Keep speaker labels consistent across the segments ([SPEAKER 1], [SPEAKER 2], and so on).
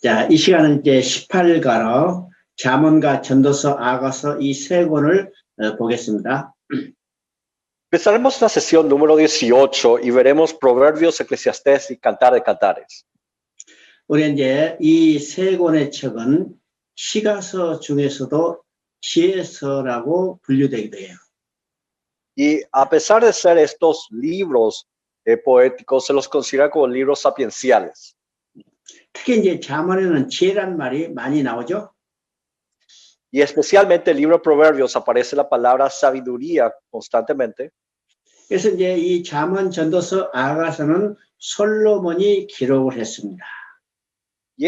[SPEAKER 1] 자, 이 시간은 이제 18가로 잠언과 전도서, 아가서 이 세 권을 보겠습니다.
[SPEAKER 2] Empezaremos la sesión número 18 y veremos Proverbios, Eclesiastés y Cantar de Cantares.
[SPEAKER 1] 우리 이제 이 세 권의 책은 시가서 중에서도 지혜서라고 분류되기도 해요.
[SPEAKER 2] Y a pesar de ser estos libros poéticos, se los considera como libros sapienciales.
[SPEAKER 1] 특히 이제 잠언에는 지혜란 말이 많이 나오죠.
[SPEAKER 2] Y especialmente el libro de Proverbios aparece la palabra sabiduría constantemente.
[SPEAKER 1] 그래서 이제 이 잠언, 전도서, 아가서는 솔로몬이 기록을 했습니다.
[SPEAKER 2] Y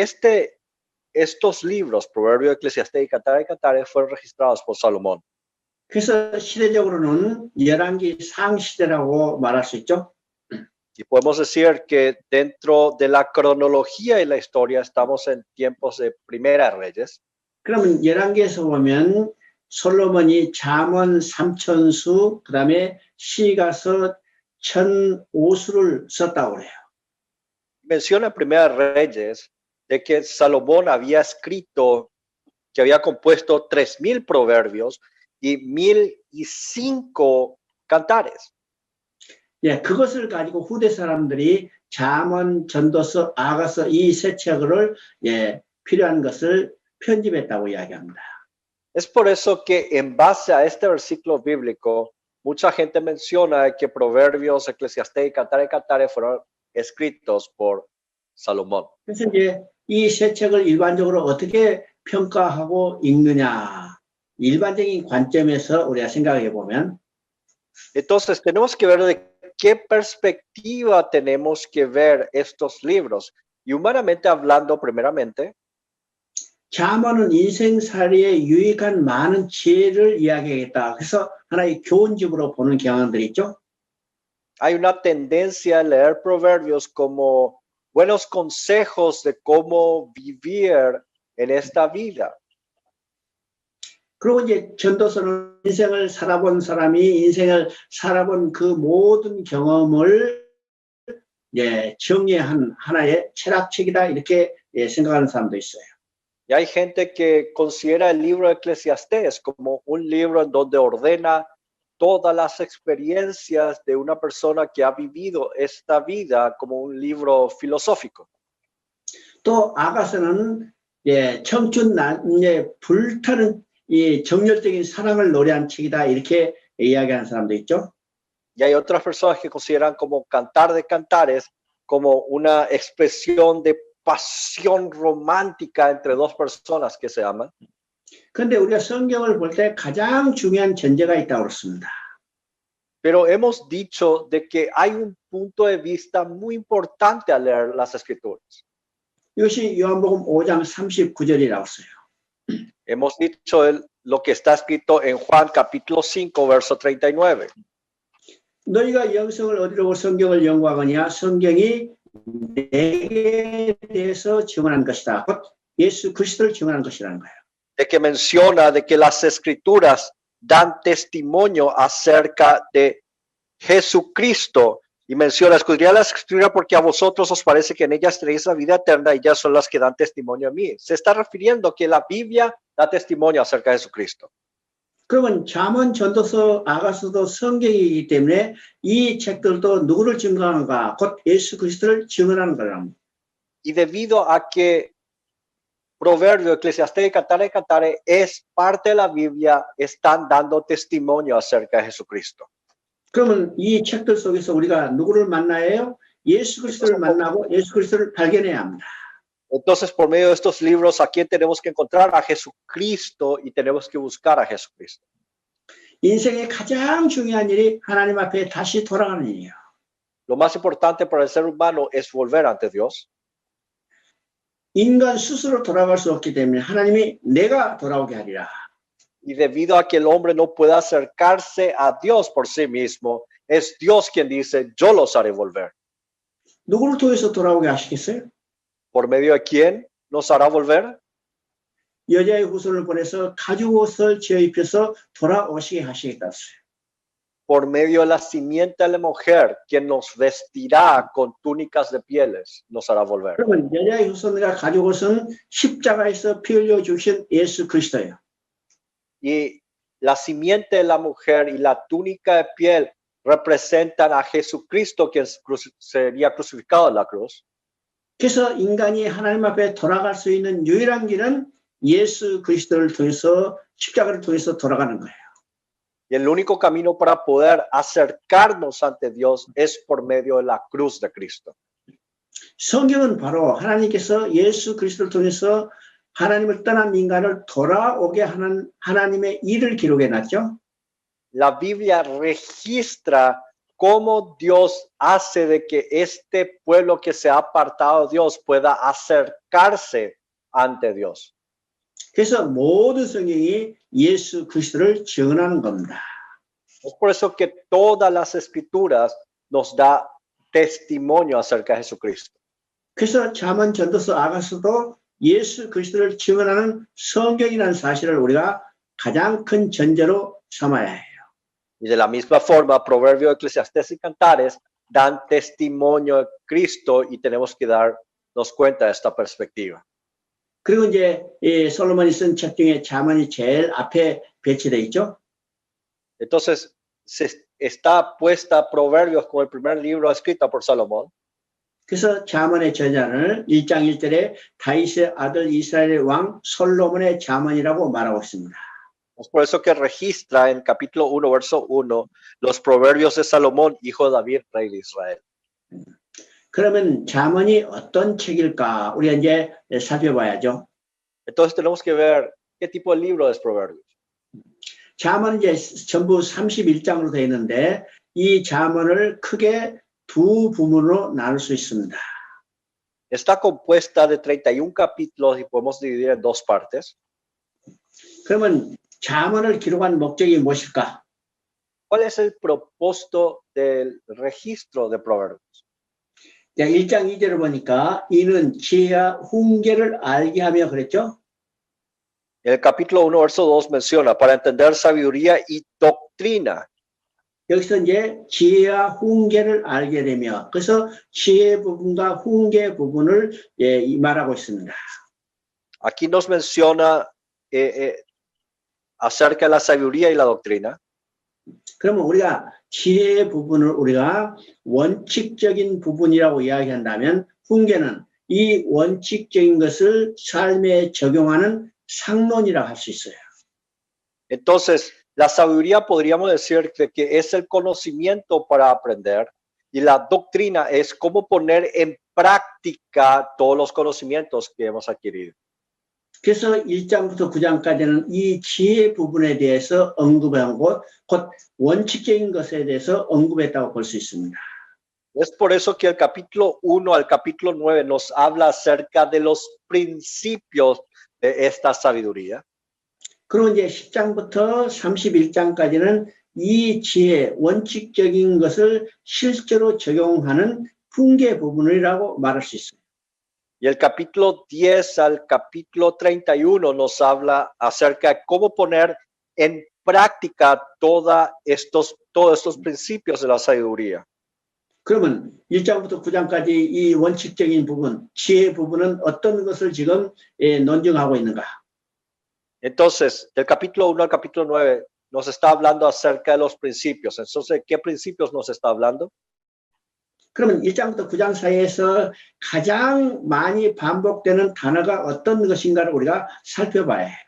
[SPEAKER 2] estos libros, Proverbios, Eclesiastés y Cantar de Cantares, fueron registrados por Salomón.
[SPEAKER 1] 그래서 시대적으로는 열왕기 상시대라고 말할 수 있죠.
[SPEAKER 2] Y podemos decir que dentro de la cronología y la historia estamos en tiempos de Primera Reyes.
[SPEAKER 1] 그러면 열왕기에서 보면 솔로몬이 잠언 3천수, 그 다음에 시가서 1,005수를 썼다고 그래요.
[SPEAKER 2] Menciona en Primera Reyes de que Salomón había escrito, que había compuesto 3,000 proverbios y 1,005 cantares.
[SPEAKER 1] 예, 그것을 가지고 후대 사람들이 잠언, 전도서, 아가서 이 세 책을 필요한 것을 편집했다고 이야기합니다.
[SPEAKER 2] Es por eso que en base a este versículo bíblico, mucha gente menciona que Proverbios, Eclesiastés y Cantar de Cantares fueron escritos por Salomón.
[SPEAKER 1] 그래서 이제 이 세 책을 일반적으로 어떻게 평가하고 읽느냐, 일반적인 관점에서 우리가 생각해 보면,
[SPEAKER 2] Entonces tenemos que ver de qué perspectiva tenemos que ver estos libros. Y humanamente hablando, primeramente,
[SPEAKER 1] 잠언은 인생살이에 유익한 많은 지혜를 이야기하겠다. 그래서 하나의 교훈집으로 보는 경향들이 있죠.
[SPEAKER 2] hay una tendencia a leer proverbios como buenos consejos de cómo vivir en esta vida.
[SPEAKER 1] 그리고 이제 전도서는 인생을 살아본 사람이 인생을 살아본 그 모든 경험을 정리한 하나의 철학책이다 이렇게 생각하는 사람도 있어요.
[SPEAKER 2] Y hay gente que considera el libro de Eclesiastés como un libro en donde ordena todas las experiencias de una persona que ha vivido esta vida como un libro filosófico.
[SPEAKER 1] 또 아가서는 청춘 남녀의 불타는 이 정열적인 사랑을 노래한 책이다 이렇게 이야기하는 사람도 있죠.
[SPEAKER 2] Y hay otras personas que consideran como Cantar de Cantares como una expresión de pasión romántica entre dos personas que se aman.
[SPEAKER 1] 그런데 우리가 성경을 볼 때 가장 중요한 전제가 있다고 그렇습니다.
[SPEAKER 2] Pero hemos dicho de que hay un punto de vista muy importante al leer las escrituras.
[SPEAKER 1] 이것이 요한복음 5장 39절이라고 써요.
[SPEAKER 2] Hemos dicho lo que está escrito en Juan capítulo 5, verso 39.
[SPEAKER 1] 너희가 영성을 얻으려고 성경을 연구하거냐 성경이 내게 대해서 증언한 것이다. 곧 예수 그리스도를 증언한 것이라는 거예요.
[SPEAKER 2] De que menciona de que las escrituras dan testimonio acerca de Jesucristo. Y menciona, escudriñad las escrituras porque a vosotros os parece que en ellas tenéis la vida eterna y ellas son las que dan testimonio a mí. Se está refiriendo que la Biblia da testimonio acerca de Jesucristo.
[SPEAKER 1] 그러면 잠언, 전도서, 아가서도 성경이기 때문에 이 책들도 누구를 증거하는가? 곧 예수 그리스도를 증언하는 거랍니다.
[SPEAKER 2] Y debido a que Proverbio, Eclesiastés y Cantar de Cantares es parte de la Biblia, están dando testimonio acerca de Jesucristo.
[SPEAKER 1] 그러면 이 책들 속에서 우리가 누구를 만나야 해요? 예수 그리스도를 만나고 예수 그리스도를 발견해야 합니다.
[SPEAKER 2] Entonces, por medio de estos libros, ¿a quién tenemos que encontrar? A Jesucristo, y tenemos que buscar a Jesucristo.
[SPEAKER 1] 인생의 가장 중요한 일이 하나님 앞에 다시 돌아가는 일이에요.
[SPEAKER 2] Lo más importante para el ser humano es volver ante Dios.
[SPEAKER 1] 인간 스스로 돌아갈 수 없기 때문에 하나님이 내가 돌아오게 하리라.
[SPEAKER 2] Y debido a que el hombre no puede acercarse a Dios por sí mismo, es Dios quien dice, yo los haré volver.
[SPEAKER 1] 누구를 통해서 돌아오게 하시겠어요?
[SPEAKER 2] ¿Por medio de quién nos hará volver?
[SPEAKER 1] 여자의 후손을 보내서 가죽옷을 지어 입혀서 돌아오시게 하시겠다 했어요.
[SPEAKER 2] por medio de la simiente de la mujer, quien nos vestirá con túnicas de pieles, nos hará volver.
[SPEAKER 1] 그러면 여자의 후손이가 가지고 오신 십자가에서 피 흘려 주신 예수 그리스도예요.
[SPEAKER 2] Y la simiente de la mujer y la túnica de piel representan a Jesucristo, quien sería crucificado en la cruz.
[SPEAKER 1] 그래서 인간이 하나님 앞에 돌아갈 수 있는 유일한 길은 예수 그리스도를 통해서 십자가를 통해서 돌아가는 거예요.
[SPEAKER 2] Y el único camino para poder acercarnos ante Dios es por medio de la cruz de Cristo.
[SPEAKER 1] 성경은 바로 하나님께서 예수 그리스도를 통해서 하나님을 떠난 인간을 돌아오게 하는 하나님의 일을 기록해 놨죠.
[SPEAKER 2] La Biblia registra cómo Dios hace de que este pueblo que se ha apartado de Dios pueda acercarse ante Dios.
[SPEAKER 1] 그래서 모든 성경이 예수 그리스도를 증언하는 겁니다.
[SPEAKER 2] Es por eso que todas las escrituras nos da testimonio acerca de Jesucristo.
[SPEAKER 1] 그래서 잠언, 전도서, 아가서도 예수 그리스도를 증언하는 성경이라는 사실을 우리가 가장 큰 전제로 삼아야 해요.
[SPEAKER 2] Y de la misma forma, Proverbios, Eclesiastés y Cantares dan testimonio de Cristo y tenemos que darnos cuenta de esta perspectiva.
[SPEAKER 1] 그리고 이제 솔로몬이 쓴 책 중에 잠언이 제일 앞에 배치되어 있죠.
[SPEAKER 2] Entonces, está puesta Proverbios como el primer libro escrito por Salomón.
[SPEAKER 1] 그래서 잠언의 저자를 1장 1절에 다윗의 아들 이스라엘의 왕 솔로몬의 잠언이라고 말하고 있습니다.
[SPEAKER 2] Es por eso que registra en capítulo 1, verso 1, los proverbios de Salomón, hijo de David, rey de Israel.
[SPEAKER 1] 그러면 잠언이 어떤 책일까? 우리가 이제 살펴봐야죠.
[SPEAKER 2] Entonces tenemos que ver qué tipo de libro es Proverbios.
[SPEAKER 1] 잠언은 이제 전부 31장으로 되어 있는데 이 잠언을 크게 두 부분으로 나눌 수 있습니다.
[SPEAKER 2] Está compuesta de 31 capítulos y podemos dividir en dos partes.
[SPEAKER 1] 그러면 잠언을 기록한 목적이 무엇일까?
[SPEAKER 2] ¿Cuál es el propósito del registro de Proverbios?
[SPEAKER 1] 1장 2절을 보니까 이는 지혜와 훈계를 알게 하며 그랬죠.
[SPEAKER 2] El capítulo 1, verso 2 menciona para entender sabiduría y doctrina.
[SPEAKER 1] 여기서 이제 지혜와 훈계를 알게 되며 그래서 지혜 부분과 훈계 부분을 말하고 있습니다.
[SPEAKER 2] Aquí nos menciona acerca de la sabiduría y la doctrina.
[SPEAKER 1] 그러면 우리가 지혜의 부분을 우리가 원칙적인 부분이라고 이야기한다면 훈계는 이 원칙적인 것을 삶에 적용하는 상론이라고 할 수 있어요.
[SPEAKER 2] Entonces, la sabiduría podríamos decir que es el conocimiento para aprender y la doctrina es cómo poner en práctica todos los conocimientos que hemos adquirido.
[SPEAKER 1] 그래서 1장부터 9장까지는 이 지혜 부분에 대해서 언급한 곧 원칙적인 것에 대해서 언급했다고 볼 수 있습니다.
[SPEAKER 2] Es por eso que el capítulo 1 al capítulo 9 nos habla acerca de los principios de esta sabiduría.
[SPEAKER 1] 그리고 이제 10장부터 31장까지는 이 지혜, 원칙적인 것을 실제로 적용하는 훈계 부분이라고 말할 수 있습니다.
[SPEAKER 2] Y el capítulo 10 al capítulo 31 nos habla acerca de cómo poner en práctica todos estos principios de la sabiduría.
[SPEAKER 1] 그러면 1장부터 9장까지 이 원칙적인 부분, 지혜 부분은 어떤 것을 지금 논증하고 있는가?
[SPEAKER 2] Entonces, del capítulo 1 al capítulo 9 nos está hablando acerca de los principios. Entonces, ¿qué principios nos está hablando?
[SPEAKER 1] 그러면 1장부터 9장 사이에서 가장 많이 반복되는 단어가 어떤 것인가를 우리가 살펴봐야 해요.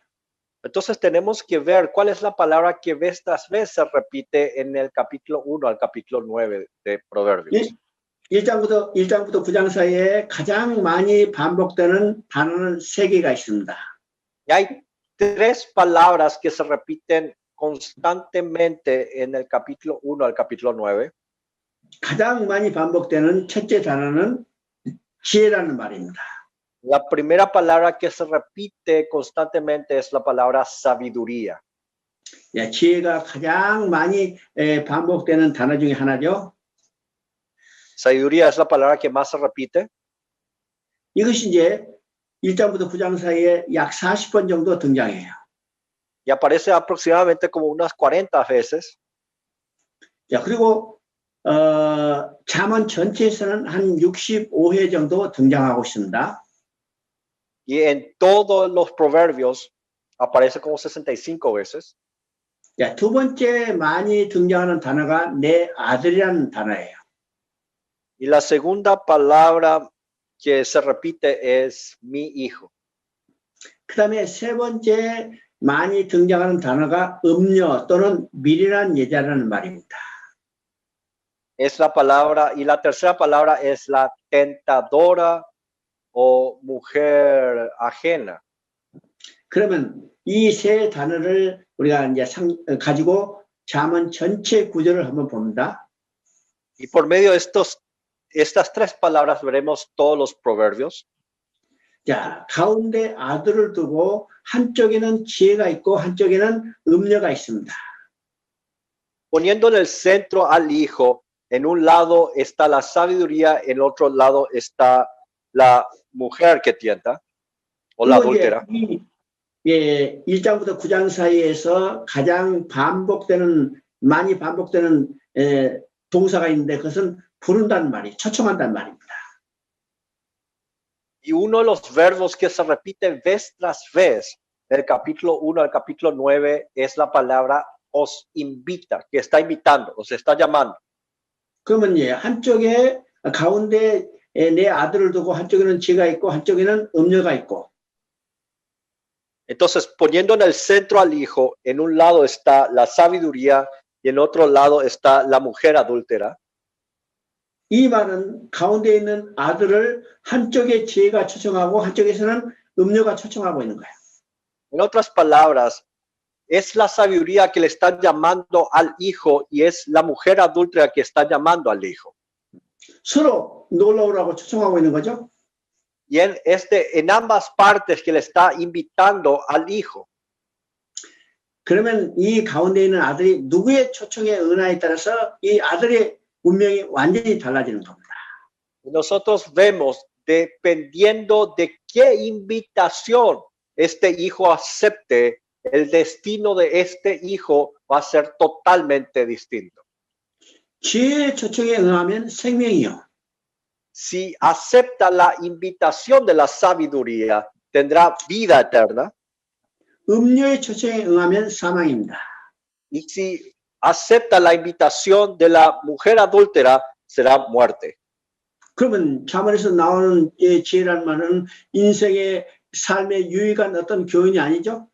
[SPEAKER 2] Entonces tenemos que ver cuál es la palabra que vez tras vez se repite en el capítulo 1 al capítulo 9 de Proverbios.
[SPEAKER 1] 1장부터 9장 사이에 가장 많이 반복되는 단어는 3개가 있습니다.
[SPEAKER 2] Y hay tres palabras que se repiten constantemente en el capítulo 1 al capítulo 9.
[SPEAKER 1] 가장 많이 반복되는 첫째 단어는 지혜라는 말입니다.
[SPEAKER 2] La primera palabra que se repite constantemente es la palabra sabiduría.
[SPEAKER 1] 지혜가 가장 많이 반복되는 단어 중에 하나죠.
[SPEAKER 2] Sabiduría es la palabra que más se repite.
[SPEAKER 1] 이것이 이제 1장부터 9장 사이에 약 40번 정도 등장해요.
[SPEAKER 2] Y aparece aproximadamente como unas 40 veces.
[SPEAKER 1] 자, 그리고 잠언 전체에서는 한 65회 정도 등장하고 있습니다.
[SPEAKER 2] Y en todos los proverbios aparece como 65 veces.
[SPEAKER 1] 자, 두 번째 많이 등장하는 단어가 내 아들이라는 단어예요.
[SPEAKER 2] Y la segunda palabra que se repite es mi hijo.
[SPEAKER 1] 그 다음에 세 번째 많이 등장하는 단어가 음녀 또는 미련한 여자라는 말입니다.
[SPEAKER 2] Es la palabra, y la tercera palabra es la tentadora o mujer ajena.
[SPEAKER 1] 그러면 이 세 단어를 우리가 이제 가지고 잠언 전체 구절을 한번 봅니다.
[SPEAKER 2] Y por medio de estas tres palabras veremos todos los proverbios.
[SPEAKER 1] 자, 가운데 아들을 두고 한쪽에는 지혜가 있고 한쪽에는 음녀가 있습니다.
[SPEAKER 2] Poniendo en el centro al hijo, en un lado está la sabiduría, en el otro lado está la mujer que tienta o la adúltera.
[SPEAKER 1] 예, 1장부터 9장 사이에서 가장 많이 반복되는 동사가 있는데 그것은 부른다는 말이, 초청한다는 말입니다.
[SPEAKER 2] Y uno de los verbos que se repite vez tras vez, del capítulo 1 al capítulo 9, es la palabra os invita, que está invitando, os está llamando.
[SPEAKER 1] 그러면 예, 한쪽에 가운데 내 아들을 두고 한쪽에는 지혜가 있고 한쪽에는 음녀가 있고.
[SPEAKER 2] Entonces, poniendo en el centro al hijo, en un lado está la sabiduría y en otro lado está la mujer adúltera.
[SPEAKER 1] 이 말은 가운데 있는 아들을 한쪽에 지혜가 초청하고 한쪽에서는 음녀가 초청하고 있는 거예요.
[SPEAKER 2] En otras palabras, es la sabiduría que le están llamando al hijo y es la mujer adúltera que está llamando al hijo.
[SPEAKER 1] 서로 놀러오라고 초청하고 있는 거죠.
[SPEAKER 2] Y en ambas partes que le está invitando al hijo.
[SPEAKER 1] 그러면 이 가운데 있는 아들이 누구의 초청에 응하에 따라서 이 아들의 운명이 완전히 달라지는 겁니다.
[SPEAKER 2] Nosotros vemos, dependiendo de qué invitación este hijo acepte, el destino de este hijo va a ser totalmente distinto.
[SPEAKER 1] 지혜의 초청에 응하면 생명이요.
[SPEAKER 2] Si acepta la invitación de la sabiduría, tendrá vida eterna.
[SPEAKER 1] 음녀의 초청에 응하면 사망입니다.
[SPEAKER 2] Y si acepta la invitación de la mujer adúltera, será muerte.
[SPEAKER 1] 그러면 잠언에서 나오는 지혜라는 말은 인생의 삶의 유익한 어떤 교훈이 아니죠?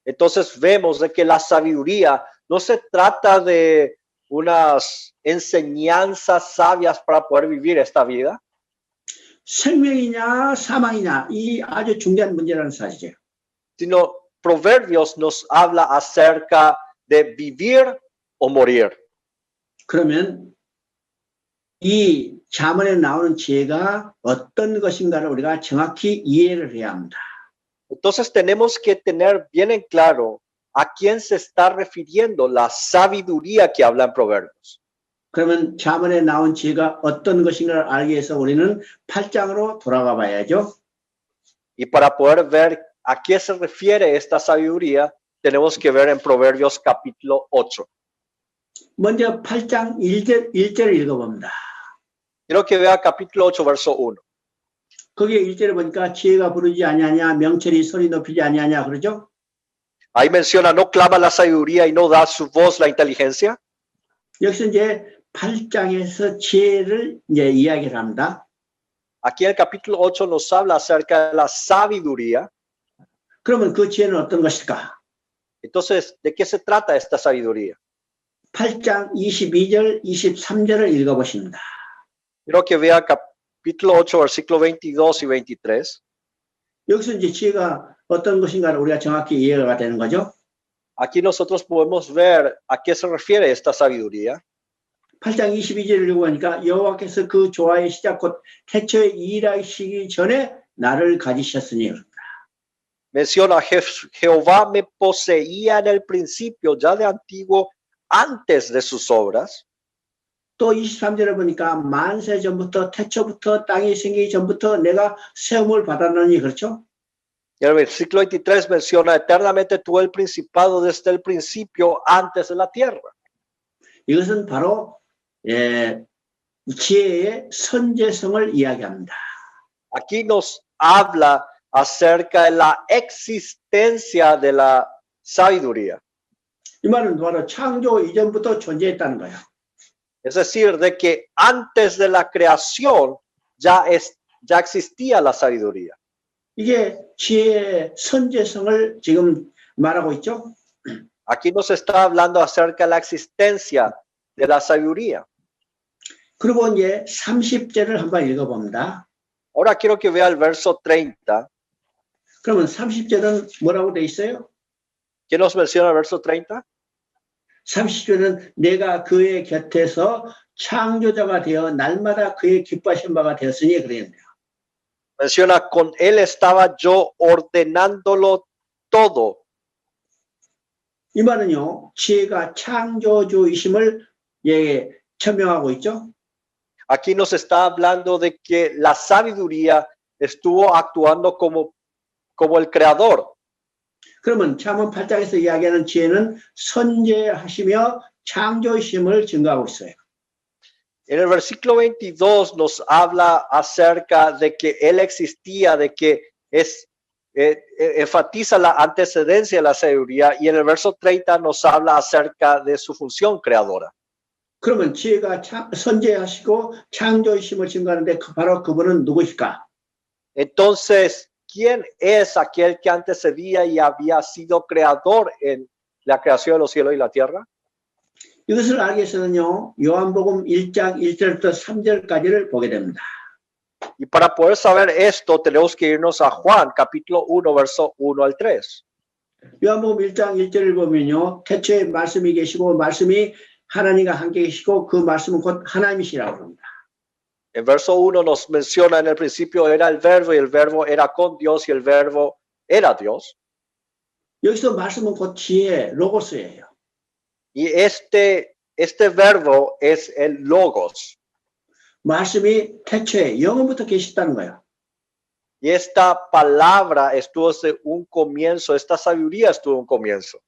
[SPEAKER 2] Entonces vemos de que la sabiduría no se trata de unas enseñanzas sabias para poder vivir esta vida.
[SPEAKER 1] 생명이냐 사망이냐 이 아주 중요한 문제라는 사실이에요.
[SPEAKER 2] Sino Proverbios nos habla acerca de vivir o morir.
[SPEAKER 1] 그러면 이 잠언에 나오는 지혜가 어떤 것인가를 우리가 정확히 이해를 해야 합니다.
[SPEAKER 2] Entonces tenemos que tener bien en claro a quién se está refiriendo la sabiduría que habla en Proverbios.
[SPEAKER 1] 그러면 잠언에 나온 지혜가 어떤 것인가를 알기 위해서 우리는 8장으로 돌아가 봐야죠.
[SPEAKER 2] Y para poder ver a qué se refiere esta sabiduría, tenemos que ver en Proverbios capítulo 8.
[SPEAKER 1] 먼저 8장 1절을 읽어봅니다.
[SPEAKER 2] Quiero que vea capítulo 8, verso 1.
[SPEAKER 1] 거기에 1절에 보니까 지혜가 부르지 아니하냐, 명철이 소리 높이지 아니하냐 그러죠?
[SPEAKER 2] Ahí menciona, no clama la sabiduría y no da su voz la inteligencia.
[SPEAKER 1] 여기서 이제 8장에서 지혜를 이제 이야기를 합니다.
[SPEAKER 2] Aquí en el capítulo 8 nos habla acerca de la sabiduría.
[SPEAKER 1] 그러면 그 지혜는 어떤 것일까?
[SPEAKER 2] Entonces, ¿de qué se trata esta sabiduría?
[SPEAKER 1] 8장 22절, 23절을 읽어보십니다.
[SPEAKER 2] Quiero que vea capítulo 8, versículo 22 y 23.
[SPEAKER 1] 여기서 이제 지혜가 어떤 것인가를 우리가 정확히 이해가 되는 거죠.
[SPEAKER 2] Aquí nosotros podemos ver a qué se refiere esta sabiduría.
[SPEAKER 1] 8장 22절을 읽어보니까 여호와께서 그 조화의 시작 곧 태초에 일하시기 전에 나를 가지셨으니
[SPEAKER 2] Menciona, Jehová me poseía en el principio, ya de antiguo, antes de sus obras.
[SPEAKER 1] 또 23절에 보니까 만세 전부터 태초부터 땅이 생기기 전부터 내가 세움을 받았느니 그렇죠?
[SPEAKER 2] Y el versículo 23 menciona, eternamente tuve el principado desde el principio, antes de la tierra.
[SPEAKER 1] 이것은 바로 지혜의 선제성을 이야기합니다.
[SPEAKER 2] Aquí nos habla acerca de la existencia de la sabiduría.
[SPEAKER 1] 이 말은 바로 창조 이전부터 존재했다는 거예요.
[SPEAKER 2] Es decir, de que antes de la creación ya existía la sabiduría.
[SPEAKER 1] 이게 지혜의 선제성을 지금 말하고 있죠.
[SPEAKER 2] Aquí nos está hablando acerca de la existencia de la sabiduría.
[SPEAKER 1] 그리고 이제 30절을 한번 읽어봅니다.
[SPEAKER 2] Ahora quiero que vea el verso 30.
[SPEAKER 1] 그러면 30절은 뭐라고 돼 있어요?
[SPEAKER 2] ¿Qué nos menciona el verso 30?
[SPEAKER 1] 30절은 내가 그의 곁에서 창조자가 되어 날마다 그의 기뻐하신 바가 되었으니 그랬네요.
[SPEAKER 2] Menciona, con él estaba yo ordenándolo todo.
[SPEAKER 1] 이 말은요, 지혜가 창조주이심을 천명하고 있죠.
[SPEAKER 2] Aquí nos está hablando de que la sabiduría estuvo actuando como el creador.
[SPEAKER 1] 그러면 잠언 8장에서 이야기하는 지혜는 선제하시며 창조이심을 증거하고 있어요.
[SPEAKER 2] En el versículo 22 nos habla acerca de que él existía, de que enfatiza la antecedencia de la sabiduría, y en el verso 30 nos habla acerca de su función creadora.
[SPEAKER 1] 그러면 지혜가 선제하시고 창조이심을 증거하는데 바로 그분은 누구일까?
[SPEAKER 2] Entonces, ¿quién es aquel que antecedía y había sido creador en la creación de los cielos y la tierra?
[SPEAKER 1] 이것을 알기 위해서는요, 요한복음 1장 1절부터 3절까지를 보게 됩니다.
[SPEAKER 2] Y para poder saber esto, tenemos que irnos a Juan, capítulo 1, verso 1 al 3.
[SPEAKER 1] 요한복음 1장 1절을 보면요, 태초에 말씀이 계시고 말씀이 하나님과 함께 계시고 그 말씀은 곧 하나님이시라고 합니다.
[SPEAKER 2] En verso 1 nos menciona, en el principio era el verbo y el verbo era con Dios y el verbo era Dios.
[SPEAKER 1] 여기서 말씀은 곧 지혜, 로고스예요.
[SPEAKER 2] Y este verbo es el logos.
[SPEAKER 1] 말씀이 태초에 영원부터 계셨다는 거예요.
[SPEAKER 2] Y esta palabra estuvo desde un comienzo, esta sabiduría estuvo en un comienzo.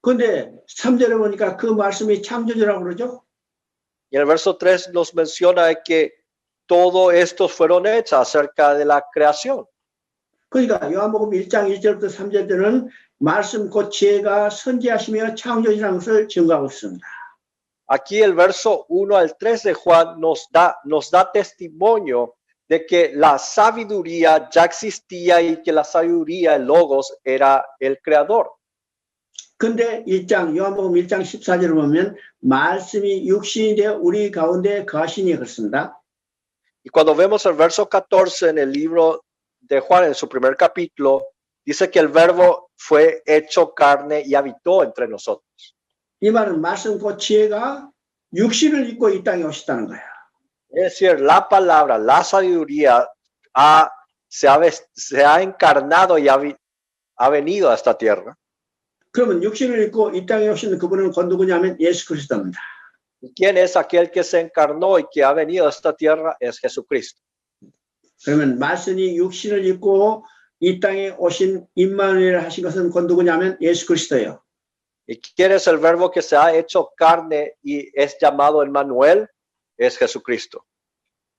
[SPEAKER 1] 그런데 3절에 보니까 그 말씀이 창조주라고 그러죠.
[SPEAKER 2] Y en el verso 3 nos menciona que todo estos fueron hechos acerca de la creación.
[SPEAKER 1] 그러니까 요한복음 1장 1절부터 3절에는 말씀 곧 지혜가 선지하시며 창조주라는 것을 증거하고 있습니다.
[SPEAKER 2] Aquí el verso 1 al 3 de Juan nos da testimonio de que la sabiduría ya existía y que la sabiduría, el logos, era el creador.
[SPEAKER 1] 근데 요한복음 1장 14절을 보면 말씀이 육신이 되어 우리 가운데 거하시니 그렇습니다.
[SPEAKER 2] Y cuando vemos el verso 14 en el libro de Juan, en su primer capítulo, dice que el verbo fue hecho carne y habitó entre nosotros.
[SPEAKER 1] 이 말은 말씀 곧 지혜가 육신을 입고 이 땅에 오셨다는 거야.
[SPEAKER 2] Es decir, la palabra, la sabiduría se ha encarnado y ha venido a esta tierra.
[SPEAKER 1] 그러면 육신을 입고 이 땅에 오신 그분은 곧 누구냐면 예수 그리스도입니다.
[SPEAKER 2] ¿Y quién es aquel que se encarnó y que ha venido a esta tierra? Es Jesucristo.
[SPEAKER 1] 그러면 말씀이 육신을 입고 이 땅에 오신 임마누엘 하신 것은 곧 누구냐면 예수 그리스도예요.
[SPEAKER 2] ¿Y quién es el verbo que se ha hecho carne y es llamado Emmanuel? Es Jesucristo.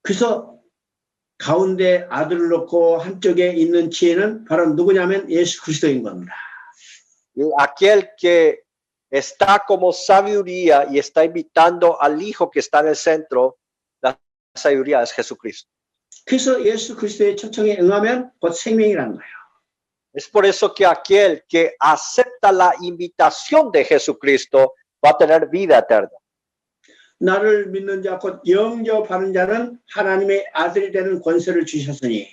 [SPEAKER 1] 그래서 가운데 아들을 놓고 한쪽에 있는 지혜는 바로 누구냐면 예수 그리스도인 겁니다.
[SPEAKER 2] Y aquel que está como sabiduría y está invitando al Hijo que está en el centro, la sabiduría es Jesucristo.
[SPEAKER 1] 그래서 예수 그리스도의 초청에 응하면 곧 생명이라는 거예요.
[SPEAKER 2] Es por eso que aquel que acepta la invitación de Jesucristo va a tener vida eterna.
[SPEAKER 1] 나를 믿는 자 곧 영접하는 자는 하나님의 아들이 되는 권세를 주셨으니.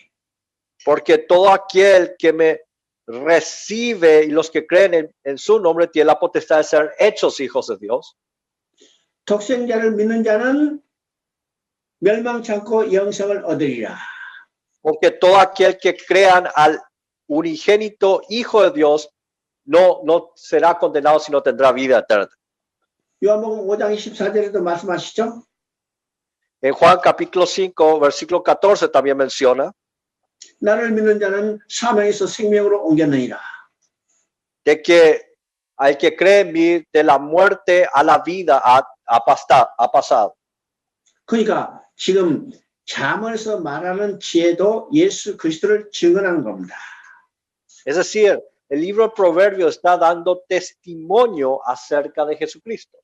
[SPEAKER 2] Porque todo aquel que me recibe y los que creen en su nombre tiene la potestad de ser hechos hijos de Dios.
[SPEAKER 1] 독생자를 믿는 자는 멸망치 않고 영생을 얻으리라.
[SPEAKER 2] Porque todo aquel que crean al unigénito Hijo de Dios no será condenado, sino tendrá vida eterna.
[SPEAKER 1] 요한복음 5장 24절에도 말씀하시죠.
[SPEAKER 2] En Juan capítulo 5, versículo 14 también menciona
[SPEAKER 1] 나를 믿는 자는 사망에서 생명으로 옮겼느니라.
[SPEAKER 2] de que al que cree en mí, de la muerte a la vida ha pasado.
[SPEAKER 1] 그러니까 지금 잠언에서 말하는 지혜도 예수 그리스도를 증언하는 겁니다.
[SPEAKER 2] Es decir, el libro de Proverbios está dando testimonio acerca de Jesucristo.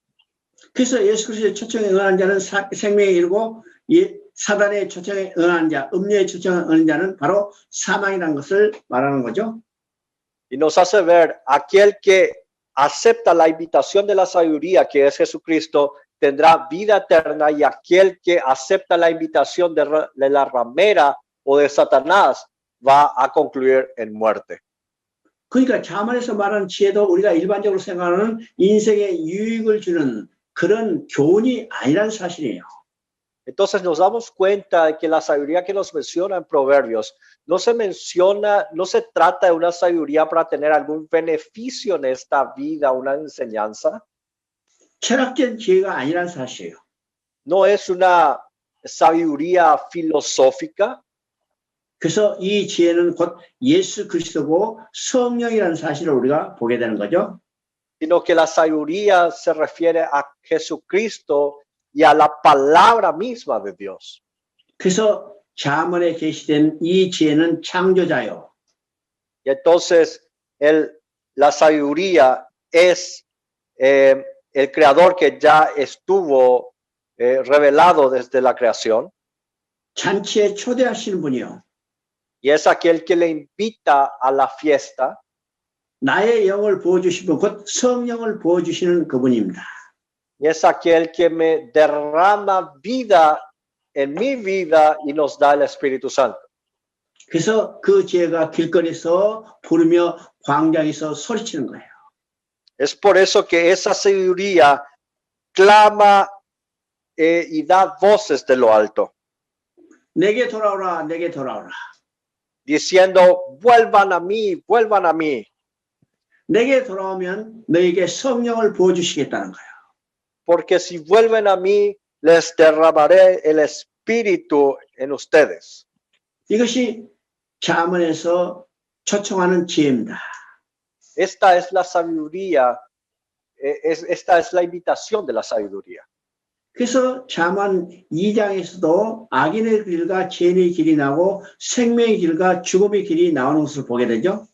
[SPEAKER 1] 그래서 예수 그리스도의 초청에 응하는 자는 생명에 이르고 사단의 초청에 응하는 자, 음료의 초청에 응하는 자는 바로 사망이라는 것을 말하는 거죠.
[SPEAKER 2] Y nos hace ver aquel que acepta la invitación de la sabiduría que es Jesucristo tendrá vida eterna y aquel que acepta la invitación de la ramera o de Satanás va a concluir en muerte.
[SPEAKER 1] 그러니까 잠언에서 말하는 지혜도 우리가 일반적으로 생각하는 인생에 유익을 주는 그런 교훈이 아니라는 사실이에요.
[SPEAKER 2] Entonces nos damos cuenta de que la sabiduría que nos menciona en Proverbios no se trata de una sabiduría para tener algún beneficio en esta vida, una enseñanza.
[SPEAKER 1] 철학적 지혜가 아니라는 사실이에요.
[SPEAKER 2] No es una sabiduría filosófica.
[SPEAKER 1] 그래서 이 지혜는 곧 예수 그리스도고 성령이라는 사실을 우리가 보게 되는 거죠.
[SPEAKER 2] Sino que la sabiduría se refiere a Jesucristo y a la palabra misma de Dios.
[SPEAKER 1] 그래서 잠언에 계시된 이 지혜는 창조자요.
[SPEAKER 2] Y entonces la sabiduría es el creador que ya estuvo revelado desde la creación.
[SPEAKER 1] 잔치에 초대하시는 분이요.
[SPEAKER 2] Y es aquel que le invita a la fiesta.
[SPEAKER 1] 나의 영을 부어주시고 곧 성령을 부어주시는 그분입니다.
[SPEAKER 2] Y es aquel que me derrama vida en mi vida y nos da el Espíritu Santo.
[SPEAKER 1] 그래서 그 지혜가 길거리에서 부르며 광장에서 소리치는 거예요.
[SPEAKER 2] Es por eso que esa sabiduría clama y da voces de lo alto.
[SPEAKER 1] 내게 돌아오라, 내게 돌아오라.
[SPEAKER 2] Diciendo, vuelvan a mí, vuelvan a mí.
[SPEAKER 1] 내게 돌아오면 너에게 성령을 부어주시겠다는 거예요.
[SPEAKER 2] Porque si vuelven a mí, les derramaré el Espíritu en ustedes.
[SPEAKER 1] 이것이 잠언에서 초청하는 지혜입니다.
[SPEAKER 2] Esta es la sabiduría, esta es la invitación de la sabiduría.
[SPEAKER 1] 그래서 잠언 2장에서도 악인의 길과 죄의 길이 나오고 생명의 길과 죽음의 길이 나오는 것을 보게 되죠.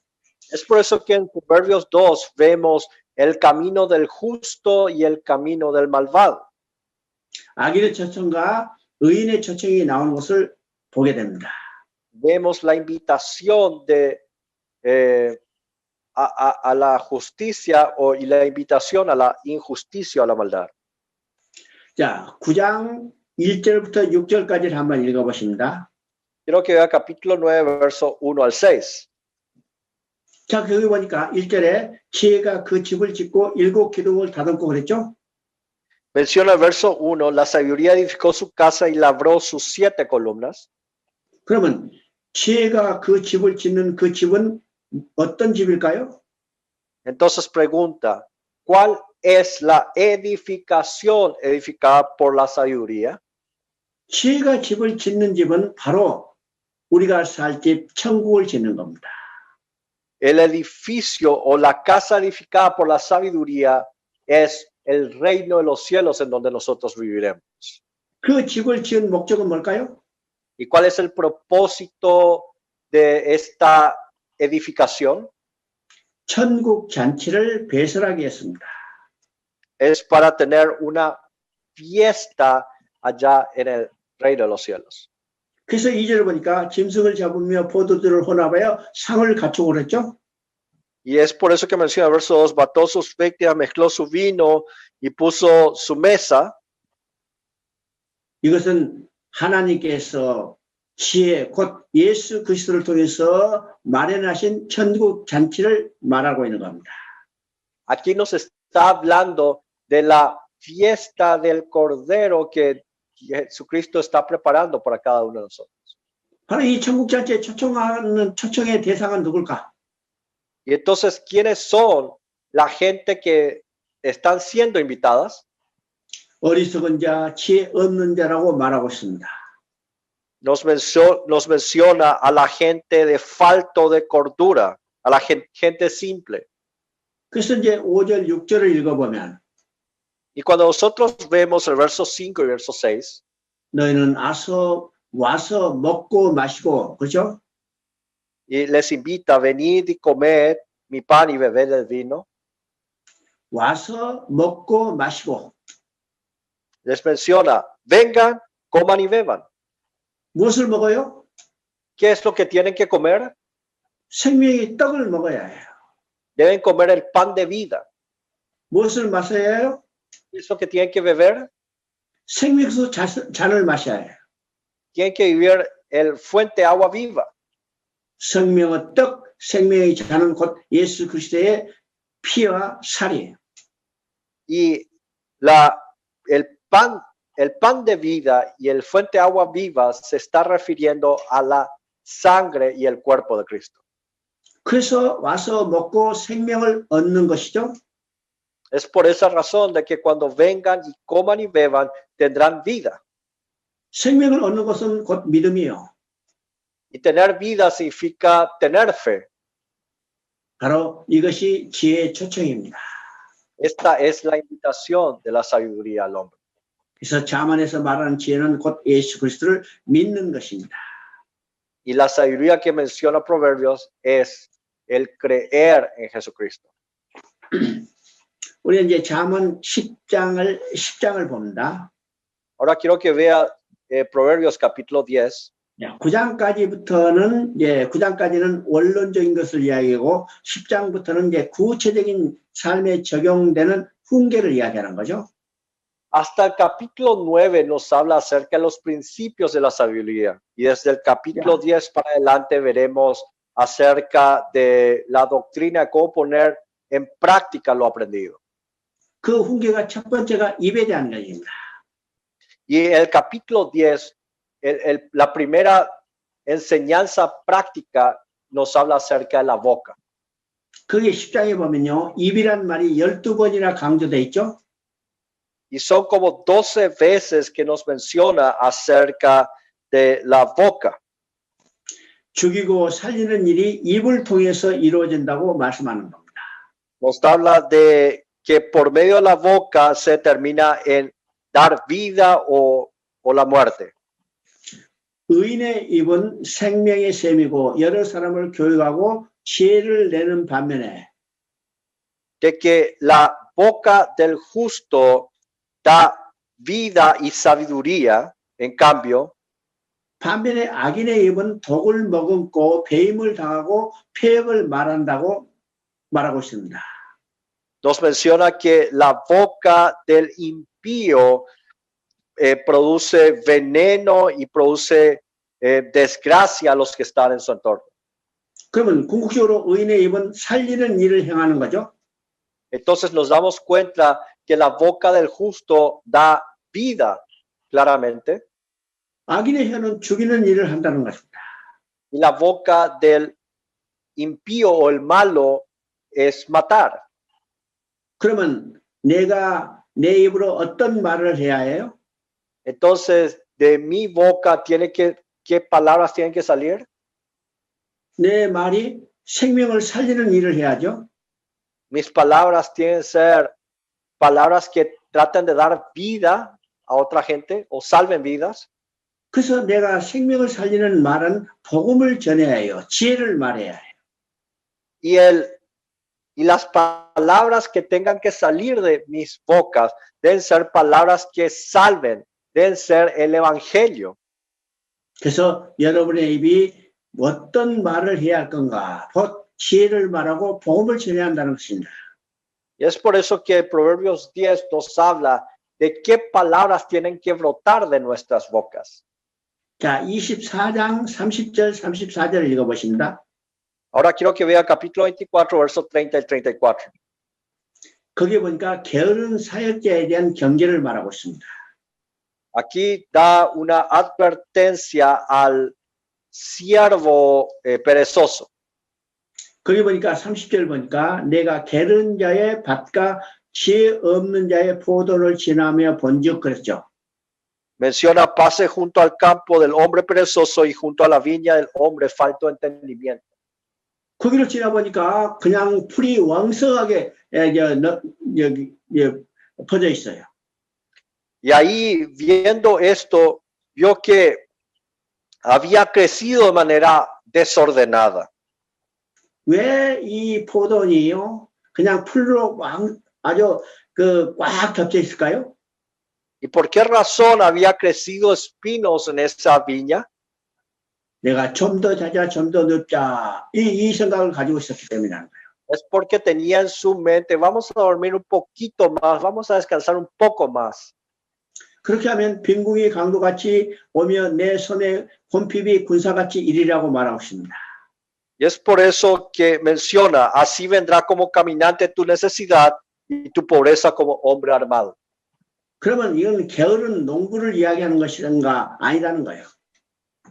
[SPEAKER 2] Es por eso que en Proverbios 2 vemos el camino del justo y el camino del malvado.
[SPEAKER 1] 악인의 초청과 의인의 초청이 나오는 것을 보게 됩니다.
[SPEAKER 2] Vemos la invitación a la justicia y la invitación a la injusticia o a la maldad.
[SPEAKER 1] 자, 9장 1절부터 6절까지를 한번 읽어보십니다.
[SPEAKER 2] Quiero que vea capítulo 9, verso 1 al 6.
[SPEAKER 1] 자, 거기 보니까 1절에 지혜가 그 집을 짓고 7 기둥을 다듬고 그랬죠?
[SPEAKER 2] Menciona el verso 1, la sabiduría edificó su casa y labró sus 7 columnas.
[SPEAKER 1] 그러면 지혜가 그 집을 짓는 그 집은 어떤 집일까요?
[SPEAKER 2] Entonces pregunta, ¿cuál es la edificación edificada por la sabiduría?
[SPEAKER 1] 지혜가 집을 짓는 집은 바로 우리가 살 집 천국을 짓는 겁니다.
[SPEAKER 2] El edificio o la casa edificada por la sabiduría es el reino de los cielos en donde nosotros viviremos.
[SPEAKER 1] 그 집을 지은 목적은 뭘까요?
[SPEAKER 2] ¿Y cuál es el propósito de esta edificación?
[SPEAKER 1] 천국 잔치를 배설하게 했습니다.
[SPEAKER 2] Es para tener una fiesta allá en el reino de los cielos.
[SPEAKER 1] 그래서 2절을 보니까 짐승을 잡으며 포도주를 혼합하여 상을 갖추고 그랬죠.
[SPEAKER 2] Y es por eso que menciona el verso 2, mató sus víctimas, mezcló su vino y puso su mesa.
[SPEAKER 1] 이것은 하나님께서 지혜 곧 예수 그리스도를 통해서 마련하신 천국 잔치를 말하고 있는 겁니다.
[SPEAKER 2] Aquí nos está hablando de la fiesta del Cordero que Jesucristo está preparando para cada uno de nosotros.
[SPEAKER 1] 바로 이 천국 잔치에 초청하는 초청의 대상은 누굴까?
[SPEAKER 2] Y entonces, ¿quiénes son la gente que están siendo invitadas?
[SPEAKER 1] 어리석은 자, 지혜 없는 자라고 말하고 있습니다.
[SPEAKER 2] Nos menciona a la gente de falto de cordura, a la gente simple.
[SPEAKER 1] 그래서 이제 5절, 6절을 읽어보면
[SPEAKER 2] Y cuando nosotros vemos el verso 5 y verso 6,
[SPEAKER 1] 너희는 와서 먹고 마시고, 그죠?
[SPEAKER 2] y les invita, venid y comed mi pan y bebed el vino,
[SPEAKER 1] 와서 먹고 마시고.
[SPEAKER 2] les menciona, vengan, coman y beban.
[SPEAKER 1] 무엇을 먹어요?
[SPEAKER 2] ¿Qué es lo que tienen que comer?
[SPEAKER 1] 생명의 떡을 먹어야 해요.
[SPEAKER 2] Deben comer el pan de vida.
[SPEAKER 1] 무엇을 마셔야 해요?
[SPEAKER 2] ¿Qué es lo que tienen que beber?
[SPEAKER 1] 생명수 잔을 마셔야 해요.
[SPEAKER 2] Tienen que vivir el fuente agua viva.
[SPEAKER 1] 생명의 떡, 생명의 잔은 곧 예수 그리스도의 피와 살이에요.
[SPEAKER 2] Y el pan de vida y el fuente agua viva se está refiriendo a la sangre y el cuerpo de Cristo.
[SPEAKER 1] 그래서 와서 먹고 생명을 얻는 것이죠.
[SPEAKER 2] Es por esa razón de que cuando vengan y coman y beban, tendrán vida.
[SPEAKER 1] 생명을 얻는 것은 곧 믿음이요.
[SPEAKER 2] Y tener vida significa tener fe.
[SPEAKER 1] 바로 이것이 지혜의 초청입니다.
[SPEAKER 2] Esta es la invitación de la sabiduría al hombre.
[SPEAKER 1] 그래서 자만에서 말하는 지혜는 곧 예수 그리스도를 믿는 것입니다.
[SPEAKER 2] Y la sabiduría que menciona Proverbios es el creer en Jesucristo.
[SPEAKER 1] 우리 이제 잠언 10장을 봅니다.
[SPEAKER 2] Ahora quiero que vea Proverbios capítulo 10.
[SPEAKER 1] 9장까지는 원론적인 것을 이야기하고 10장부터는 이제 구체적인 삶에 적용되는 훈계를 이야기하는 거죠.
[SPEAKER 2] Hasta el capítulo 9 nos habla acerca de los principios de la sabiduría. Y desde el capítulo 10 para adelante veremos acerca de la doctrina, cómo poner en práctica lo aprendido.
[SPEAKER 1] 그 훈계가 첫 번째가 입에 대한 얘기입니다.
[SPEAKER 2] Y el capítulo 10, la primera enseñanza práctica nos habla acerca de la boca.
[SPEAKER 1] 그게 10장에 보면요. 입이란 말이 12번이나 강조되어 있죠.
[SPEAKER 2] Y son como 12 veces que nos menciona acerca de la boca.
[SPEAKER 1] 죽이고 살리는 일이 입을 통해서 이루어진다고 말씀하는 겁니다.
[SPEAKER 2] Nos habla de que por medio de la boca se termina en dar vida o la muerte.
[SPEAKER 1] 의인의 입은 생명의 샘이고 여러 사람을 교육하고 지혜를 내는 반면에
[SPEAKER 2] De que la boca del justo da vida y sabiduría, en cambio,
[SPEAKER 1] 반면에 악인의 입은 독을 머금고 배임을 당하고 폐역을 말한다고 말하고 있습니다.
[SPEAKER 2] nos menciona que la boca del impío produce veneno y produce desgracia a los que están en su entorno.
[SPEAKER 1] 그러면 궁극적으로 의인의 입은 살리는 일을 행하는 거죠.
[SPEAKER 2] Entonces nos damos cuenta que la boca del justo da vida, claramente.
[SPEAKER 1] 악인의 혀는 죽이는 일을 한다는 것입니다.
[SPEAKER 2] Y la boca del impío o el malo es matar.
[SPEAKER 1] 그러면 내가 내 입으로 어떤 말을 해야 해요?
[SPEAKER 2] Entonces, de mi boca ¿qué palabras tienen que salir?
[SPEAKER 1] 내 말이 생명을 살리는 일을 해야죠.
[SPEAKER 2] Mis palabras tienen que ser palabras que traten de dar vida a otra gente o salven vidas.
[SPEAKER 1] 그래서 내가 생명을 살리는 말은 복음을 전해야 해요. 지혜를 말해야 해요.
[SPEAKER 2] Y las palabras que tengan que salir de mis bocas deben ser palabras que salven, deben ser el evangelio.
[SPEAKER 1] 그래서 여러분의 입이 어떤 말을 해야 할 건가? 곧 지혜를 말하고 복음을 전해야 한다는 것입니다.
[SPEAKER 2] Y es por eso que Proverbios 10 nos habla de qué palabras tienen que brotar de nuestras bocas.
[SPEAKER 1] 자, 24장 30절, 34절을 읽어보십니다.
[SPEAKER 2] Ahora quiero que vea capítulo 24, verso 30 y 34.
[SPEAKER 1] 거기 보니까 게으른 사역자에 대한 경계를 말하고 있습니다.
[SPEAKER 2] Aquí da una advertencia al siervo perezoso.
[SPEAKER 1] 거기 보니까 30절 보니까 내가 게으른 자의 밭과 지혜 없는 자의 포도를 지나며 본즉 그랬죠.
[SPEAKER 2] Menciona pase junto al campo del hombre perezoso y junto a la viña del hombre falto de entendimiento.
[SPEAKER 1] 거기를 지나보니까 그냥 풀이 왕성하게 퍼져 있어요.
[SPEAKER 2] Y ahí viendo esto, vio que había crecido de manera desordenada.
[SPEAKER 1] 왜 이 포도원이요? 그냥 풀로 아주 꽉 겹쳐 있을까요?
[SPEAKER 2] ¿Y por qué razón había crecido espinos en esa viña?
[SPEAKER 1] 내가 좀 더 자자, 좀 더 눕자. 이 생각을 가지고 있었기 때문이라는 거예요.
[SPEAKER 2] Es porque tenía en su mente, vamos a dormir un poquito más, vamos a descansar un poco más.
[SPEAKER 1] 그렇게 하면 빈궁이 강도같이 오며 내 손에 곰핍이 군사같이 이리라고 말하고 있습니다.
[SPEAKER 2] Y es por eso que menciona, así vendrá como caminante tu necesidad y tu pobreza como hombre armado.
[SPEAKER 1] 그러면 이건 게으른 농부를 이야기하는 것인가 아니라는 거예요.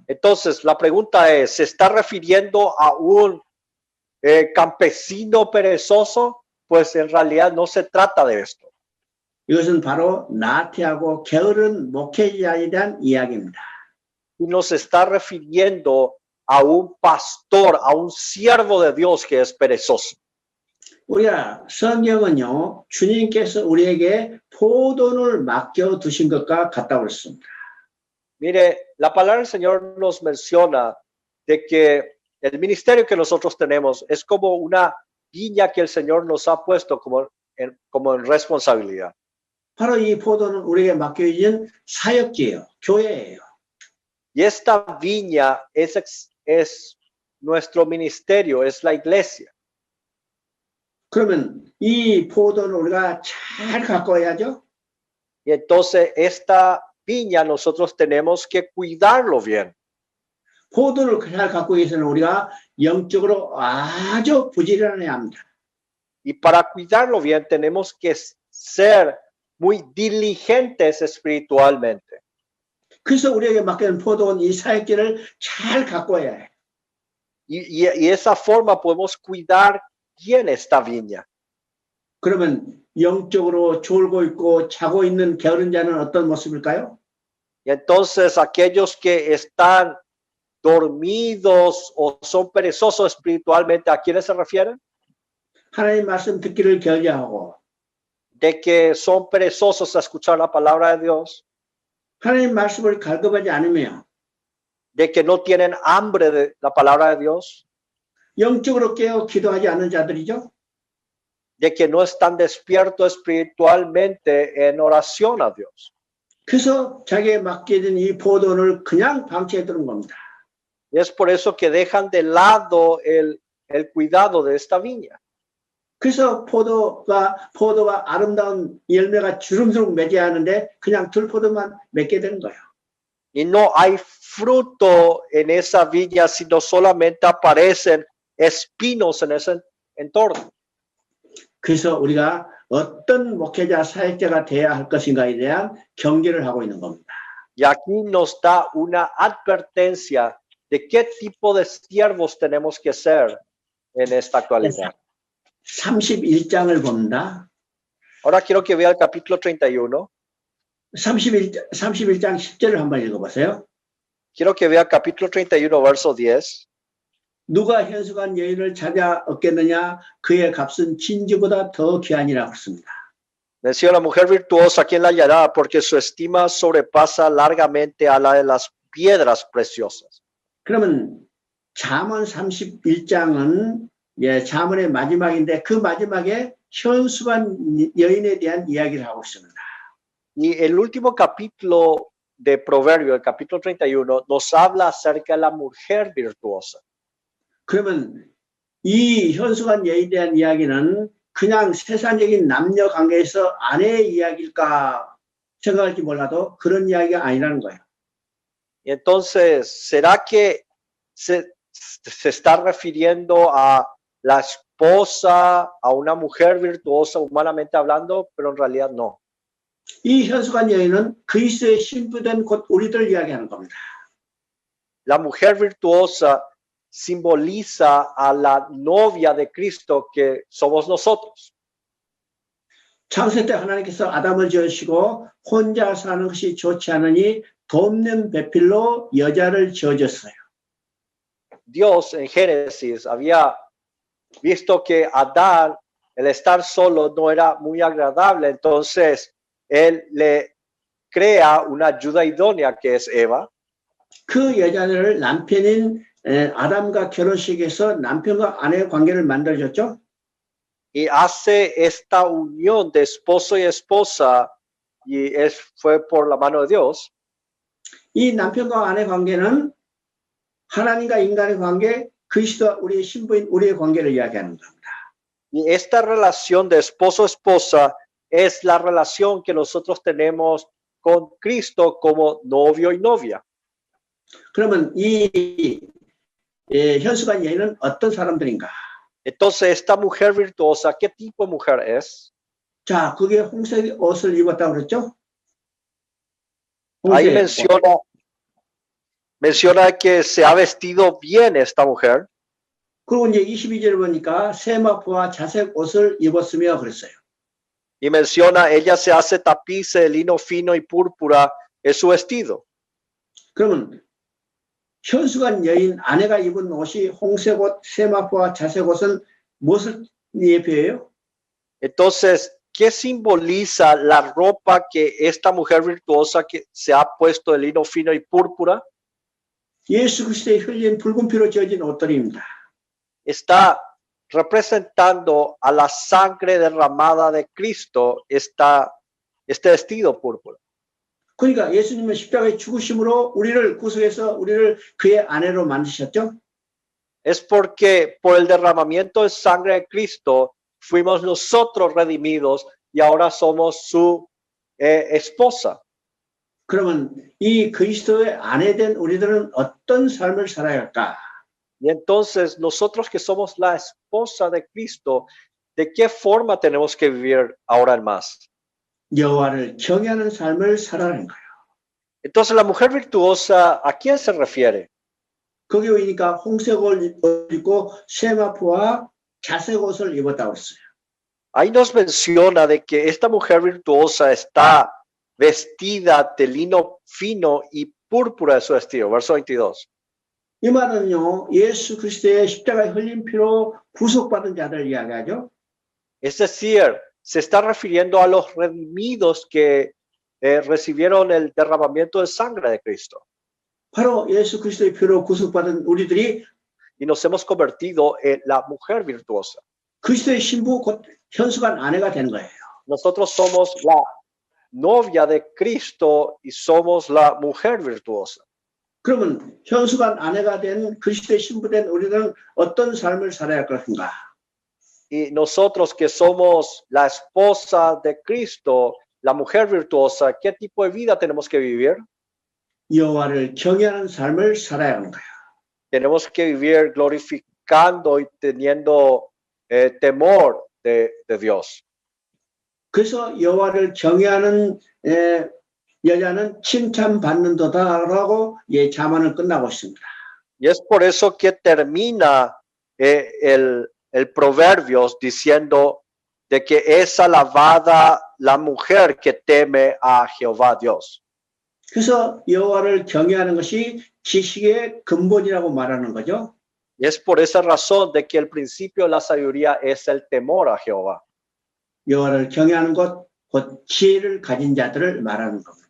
[SPEAKER 2] Entonces, la pregunta es, ¿se está refiriendo a un campesino perezoso? Pues en realidad no se trata de esto.
[SPEAKER 1] 이것은 바로 나태하고 게으른 목회자에 대한 이야기입니다.
[SPEAKER 2] Y nos está refiriendo a un pastor, a un siervo de Dios que es perezoso.
[SPEAKER 1] 우리가 성경은요, 주님께서 우리에게 포도원을 맡겨 두신 것과 같다고 했습니다.
[SPEAKER 2] Mire, la palabra del Señor nos menciona de que el ministerio que nosotros tenemos es como una viña que el Señor nos ha puesto como en responsabilidad.
[SPEAKER 1] 바로 이 포도는 우리에게 맡겨진 사역지예요. 교회예요.
[SPEAKER 2] Y esta viña es nuestro ministerio, es la iglesia.
[SPEAKER 1] 그러면 이 포도는 우리가 잘 가꿔야죠.
[SPEAKER 2] Y entonces esta viña nosotros tenemos que cuidarlo bien.
[SPEAKER 1] 포도를 잘 갖고 위해서는 우리가 영적으로 아주 부지런해야 합니다.
[SPEAKER 2] Y para cuidarlo bien tenemos que ser muy diligentes espiritualmente.
[SPEAKER 1] 그래서 우리에게 맡겨진 포도원 이 사역지를 잘 가꿔야 해.
[SPEAKER 2] Y esa forma podemos cuidar bien esta viña.
[SPEAKER 1] 그러면 영적으로 졸고 있고 자고 있는 게으른 자는 어떤 모습일까요?
[SPEAKER 2] Y entonces aquellos que están dormidos o son perezosos espiritualmente, ¿a quiénes se refieren?
[SPEAKER 1] 하나님 말씀 듣기를 결제하고
[SPEAKER 2] De que son perezosos a escuchar la palabra de Dios,
[SPEAKER 1] 하나님 말씀을 갈급하지 않으며
[SPEAKER 2] de que no tienen hambre de la palabra de Dios,
[SPEAKER 1] 영적으로 깨어 기도하지 않는 자들이죠.
[SPEAKER 2] de que no están despiertos espiritualmente en oración a Dios.
[SPEAKER 1] 그래서 자기에 맡겨진 이 포도원을 그냥 방치해 두는 겁니다.
[SPEAKER 2] Y es por eso que dejan de lado el cuidado de esta viña.
[SPEAKER 1] 그래서 포도가 아름다운 열매가 주름주름 맺어야 하는데 그냥 들포도만 맺게 되는 거예요.
[SPEAKER 2] Y no hay fruto en esa viña, sino solamente aparecen espinos en ese entorno.
[SPEAKER 1] 그래서 우리가 어떤 목회자, 사역자가 돼야 할 것인가에 대한 경계를 하고 있는 겁니다.
[SPEAKER 2] Y aquí nos da una advertencia de qué tipo de siervos tenemos que ser en esta actualidad.
[SPEAKER 1] 31장을 봅니다.
[SPEAKER 2] Ahora quiero que vea el capítulo 31.
[SPEAKER 1] 31장 10절을 한번 읽어보세요.
[SPEAKER 2] Quiero que vea el capítulo 31, verso 10.
[SPEAKER 1] 누가 현숙한 여인을 찾아 얻겠느냐? 그의 값은 진주보다 더 귀하니라 그랬습니다.
[SPEAKER 2] Menciona mujer virtuosa, ¿quién la hallará? Porque su estima sobrepasa largamente a la de las piedras preciosas.
[SPEAKER 1] 그러면 잠언 31장은 잠언의 마지막인데 그 마지막에 현숙한 여인에 대한 이야기를 하고 있습니다.
[SPEAKER 2] Y el último capítulo de Proverbio, el capítulo 31, nos habla acerca de la mujer virtuosa.
[SPEAKER 1] 그러면 이 현숙한 여인에 대한 이야기는 그냥 세상적인 남녀 관계에서 아내의 이야기일까 생각할지 몰라도 그런 이야기가 아니라는 거예요.
[SPEAKER 2] Y entonces, ¿será que se está refiriendo a la esposa, a una mujer virtuosa humanamente hablando? Pero en realidad no.
[SPEAKER 1] 이 현숙한 여인은 그리스도의 신부된 곧 우리들 이야기하는 겁니다.
[SPEAKER 2] La mujer virtuosa simboliza a la novia de Cristo que somos nosotros.
[SPEAKER 1] 창세 때 하나님께서 아담을 지으시고 혼자 사는 것이 좋지 않으니 돕는 배필로 여자를 지어줬어요.
[SPEAKER 2] Dios en Génesis había visto que Adán el estar solo no era muy agradable, entonces él le crea una ayuda idónea que es Eva.
[SPEAKER 1] 그 여자를 남편인 아담과 결혼식에서 남편과 아내의 관계를 만들어줬죠.
[SPEAKER 2] Y hace esta unión de esposo y esposa y fue por la mano de Dios.
[SPEAKER 1] 이 남편과 아내 관계는 하나님과 인간의 관계, 그리스도와 우리의 신부인 우리의 관계를 이야기하는 겁니다.
[SPEAKER 2] Y esta relación de esposo-esposa es la relación que nosotros tenemos con Cristo como novio y novia.
[SPEAKER 1] 그러면 이 현수간 여인은 어떤 사람들인가?
[SPEAKER 2] Entonces, esta mujer virtuosa, ¿qué tipo de mujer es?
[SPEAKER 1] 자, 그게 홍색 옷을 입었다고 그랬죠?
[SPEAKER 2] Ahí
[SPEAKER 1] 홍색.
[SPEAKER 2] menciona que se ha vestido bien esta mujer.
[SPEAKER 1] 그리고 이제 22절을 보니까 세마포와 자색 옷을 입었으며 그랬어요.
[SPEAKER 2] Y menciona, ella se hace tapiz de lino fino y púrpura es su vestido.
[SPEAKER 1] 그러면 현수간 여인 아내가 입은 옷이 홍색 옷, 세마포와 자색 옷은 무엇을 예표해요?
[SPEAKER 2] Entonces, ¿qué simboliza la ropa que esta mujer virtuosa que se ha puesto de lino fino y púrpura?
[SPEAKER 1] 예수 그리스도의 흘린 붉은 피로 지어진 옷들입니다.
[SPEAKER 2] Está representando a la sangre derramada de Cristo, este vestido púrpura.
[SPEAKER 1] 그러니까 예수님은 십자가의 죽으심으로 우리를 구속해서 우리를 그의 아내로 만드셨죠.
[SPEAKER 2] Es porque por el derramamiento de sangre de Cristo fuimos nosotros redimidos y ahora somos su esposa.
[SPEAKER 1] 그러면 이 그리스도의 아내된 우리들은 어떤 삶을 살아야 할까?
[SPEAKER 2] Y entonces nosotros que somos la esposa de Cristo, ¿de qué forma tenemos que vivir ahora en más?
[SPEAKER 1] 여호와를 경외하는 삶을 살아가는 거예요.
[SPEAKER 2] Entonces la mujer virtuosa, ¿a quién se refiere?
[SPEAKER 1] 거기 보니까 홍색 옷을 입고 세마포와 자색 옷을 입었다고 했어요.
[SPEAKER 2] Ahí nos menciona de que esta mujer virtuosa está vestida de lino fino y púrpura de su vestido. Verso 22.
[SPEAKER 1] 이 말은요, 예수 그리스도의 십자가에 흘린 피로 구속받은 자들 이야기하죠.
[SPEAKER 2] Es decir, se está refiriendo a los redimidos que recibieron el derramamiento de sangre de Cristo.
[SPEAKER 1] 바로 예수 그리스도의 피로 구속받은 우리들이
[SPEAKER 2] Y nos hemos convertido en la mujer virtuosa.
[SPEAKER 1] 그리스도의 신부 곧 현수간 아내가 되는 거예요.
[SPEAKER 2] Nosotros somos la novia de Cristo y somos la mujer virtuosa.
[SPEAKER 1] 그러면 현수간 아내가 된 그리스도의 신부된 우리는 어떤 삶을 살아야 할 것인가?
[SPEAKER 2] Y nosotros que somos la esposa de Cristo, la mujer virtuosa, ¿qué tipo de vida tenemos que vivir?
[SPEAKER 1] 여호와를 경외하는 삶을 살아야 하는 거예요.
[SPEAKER 2] Tenemos que vivir glorificando y teniendo temor de Dios.
[SPEAKER 1] 그래서 여호와를 경외하는 여자는 칭찬받는도다라고 자문을 끝나고 있습니다.
[SPEAKER 2] Y es por eso que termina el Proverbios diciendo de que es alabada la mujer que teme a Jehová Dios.
[SPEAKER 1] 그래서 여호와를 경외하는 것이 지식의 근본이라고 말하는 거죠.
[SPEAKER 2] Y es por esa razón de que el principio de la sabiduría es el temor a Jehová.
[SPEAKER 1] 여호와를 경외하는 것, 곧 지혜를 가진 자들을 말하는 겁니다.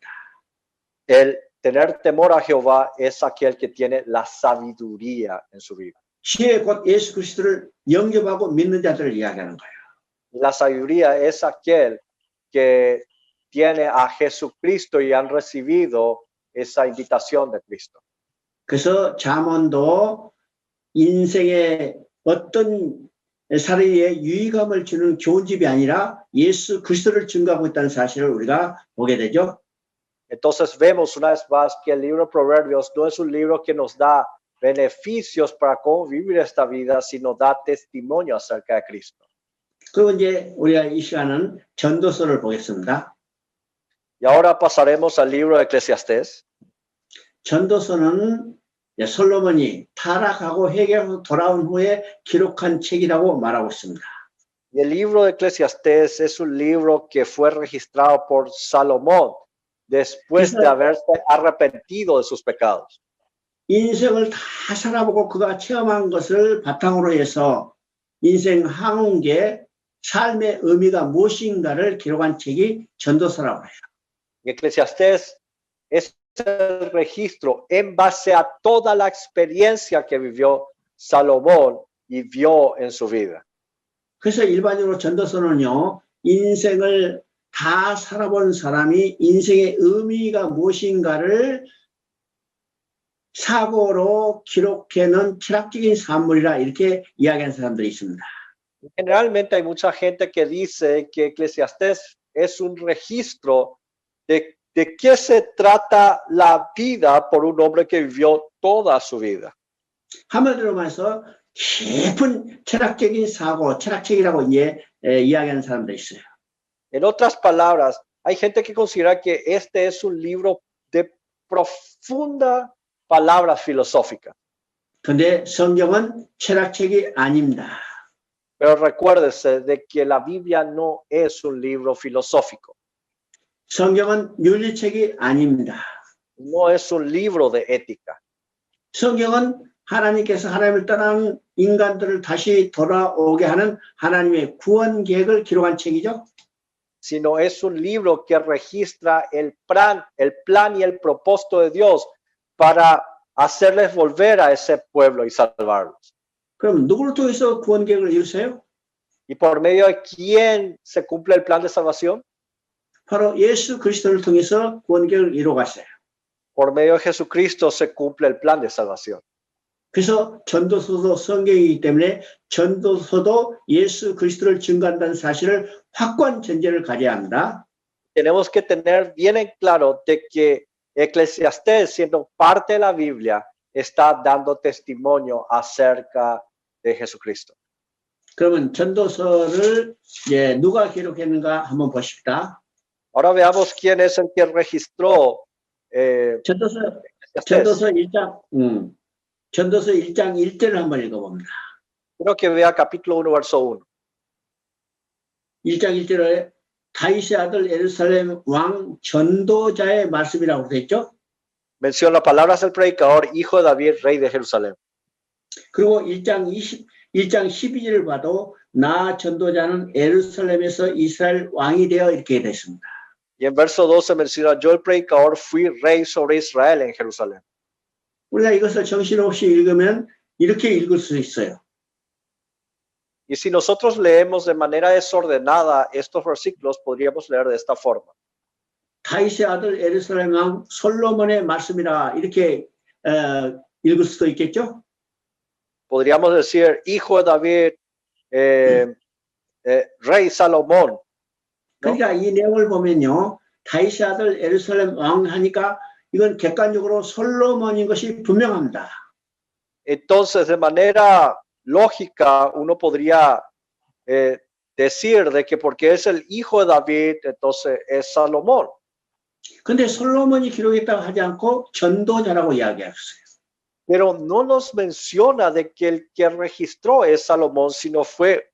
[SPEAKER 2] El tener temor a Jehová es aquel que tiene la sabiduría en su vida.
[SPEAKER 1] 지혜 곧 예수 그리스도를 영접하고 믿는 자들을 이야기하는 거예요.
[SPEAKER 2] La sabiduría es aquel que tiene a Jesucristo y han recibido esa invitación de Cristo.
[SPEAKER 1] 그래서 잠언도 인생의 어떤 사례에 유의감을 주는 교훈집이 아니라 예수 그리스도를 증거하고 있다는 사실을 우리가 보게 되죠.
[SPEAKER 2] Entonces vemos una vez más que el libro de Proverbios no es un libro que nos da beneficios para cómo vivir esta vida, sino da testimonio acerca de Cristo.
[SPEAKER 1] 그리고 이제 우리가 이 시간은 전도서를 보겠습니다.
[SPEAKER 2] Y ahora pasaremos al libro de Eclesiastés.
[SPEAKER 1] 전도서는 솔로몬이 타락하고 회개하고 돌아온 후에 기록한 책이라고 말하고 있습니다.
[SPEAKER 2] Y el libro de Eclesiastés es un libro que fue registrado por Salomón después de haberse arrepentido de sus pecados.
[SPEAKER 1] 인생을 다 살아보고 그가 체험한 것을 바탕으로 해서 인생 항운기에 삶의 의미가 무엇인가를 기록한 책이 전도서라고 해요.
[SPEAKER 2] Y Eclesiastés es el registro en base a toda la experiencia que vivió Salomón y vio en su vida.
[SPEAKER 1] 그래서 일반적으로 전도서는요, 인생을 다 살아본 사람이 인생의 의미가 무엇인가를 사고로 기록해놓은 철학적인 산물이라 이렇게 이야기하는 사람들이 있습니다.
[SPEAKER 2] Generalmente hay mucha gente que dice que Eclesiastés es un registro de qué se trata la vida por un hombre que vivió toda su vida.
[SPEAKER 1] 한마디로 말해서 깊은 철학적인 사고, 철학책이라고 이야기하는 사람도 있어요.
[SPEAKER 2] En otras palabras, hay gente que considera que este es un libro de profunda palabra filosófica.
[SPEAKER 1] 근데 성경은 철학책이 아닙니다.
[SPEAKER 2] Pero recuérdese de que la Biblia no es un libro filosófico,
[SPEAKER 1] 성경은 윤리책이 아닙니다.
[SPEAKER 2] no es un libro de ética.
[SPEAKER 1] 성경은 하나님께서 하나님을 떠난 인간들을 다시 돌아오게 하는 하나님의 구원 계획을 기록한 책이죠.
[SPEAKER 2] Sino es un libro que registra el plan y el propósito de Dios para hacerles volver a ese pueblo y salvarlos.
[SPEAKER 1] 그럼 누구를 통해서 구원 계획을 이루세요?
[SPEAKER 2] ¿Y por medio de quién se cumple el plan de salvación?
[SPEAKER 1] 바로 예수 그리스도를 통해서 구원 계획을 이루어갔어요.
[SPEAKER 2] Por medio de Jesucristo se cumple el plan de salvación.
[SPEAKER 1] 그래서 전도서도 성경이기 때문에 전도서도 예수 그리스도를 증거한다는 사실을 확고한 전제를 가져야 합니다.
[SPEAKER 2] Tenemos que tener bien en claro de que Eclesiastés, siendo parte de la Biblia, está dando testimonio acerca de Jesucristo.
[SPEAKER 1] 그러면 전도서를 누가 기록했는가 한번 보십시다.
[SPEAKER 2] Ahora veamos quién es el que registró
[SPEAKER 1] 전도서
[SPEAKER 2] Eclesiastés.
[SPEAKER 1] 전도서 1장 1절을 한번 읽어봅니다.
[SPEAKER 2] Quiero que vea capítulo 1, verso 1.
[SPEAKER 1] 1장 1절에 다윗의 아들 예루살렘 왕 전도자의 말씀이라고 되어 있죠.
[SPEAKER 2] Menciona palabras del predicador, hijo de David, rey de Jerusalén.
[SPEAKER 1] 그리고 1장 12절을 봐도 나 전도자는 예루살렘에서 이스라엘 왕이 되어 이렇게 되어 있습니다.
[SPEAKER 2] Y en verso 12 menciona, yo el predicador fui rey sobre Israel en Jerusalén.
[SPEAKER 1] 우리가 이것을 정신없이 읽으면 이렇게 읽을 수 있어요.
[SPEAKER 2] Y si nosotros leemos de manera desordenada estos versículos, podríamos leer de esta forma.
[SPEAKER 1] 다윗의 아들 예루살렘 왕 솔로몬의 말씀이라 이렇게 읽을 수도 있겠죠.
[SPEAKER 2] Podríamos decir, hijo de David, rey Salomón.
[SPEAKER 1] 그러니까 이 내용을 보면요. 다윗의 아들 예루살렘 왕 하니까 이건 객관적으로 솔로몬인 것이 분명합니다.
[SPEAKER 2] Entonces, de manera lógica, uno podría decir de que porque es el hijo de David, entonces es Salomón.
[SPEAKER 1] 근데 솔로몬이 기록했다고 하지 않고 전도자라고 이야기했어요.
[SPEAKER 2] Pero no nos menciona de que el que registró es Salomón, sino fue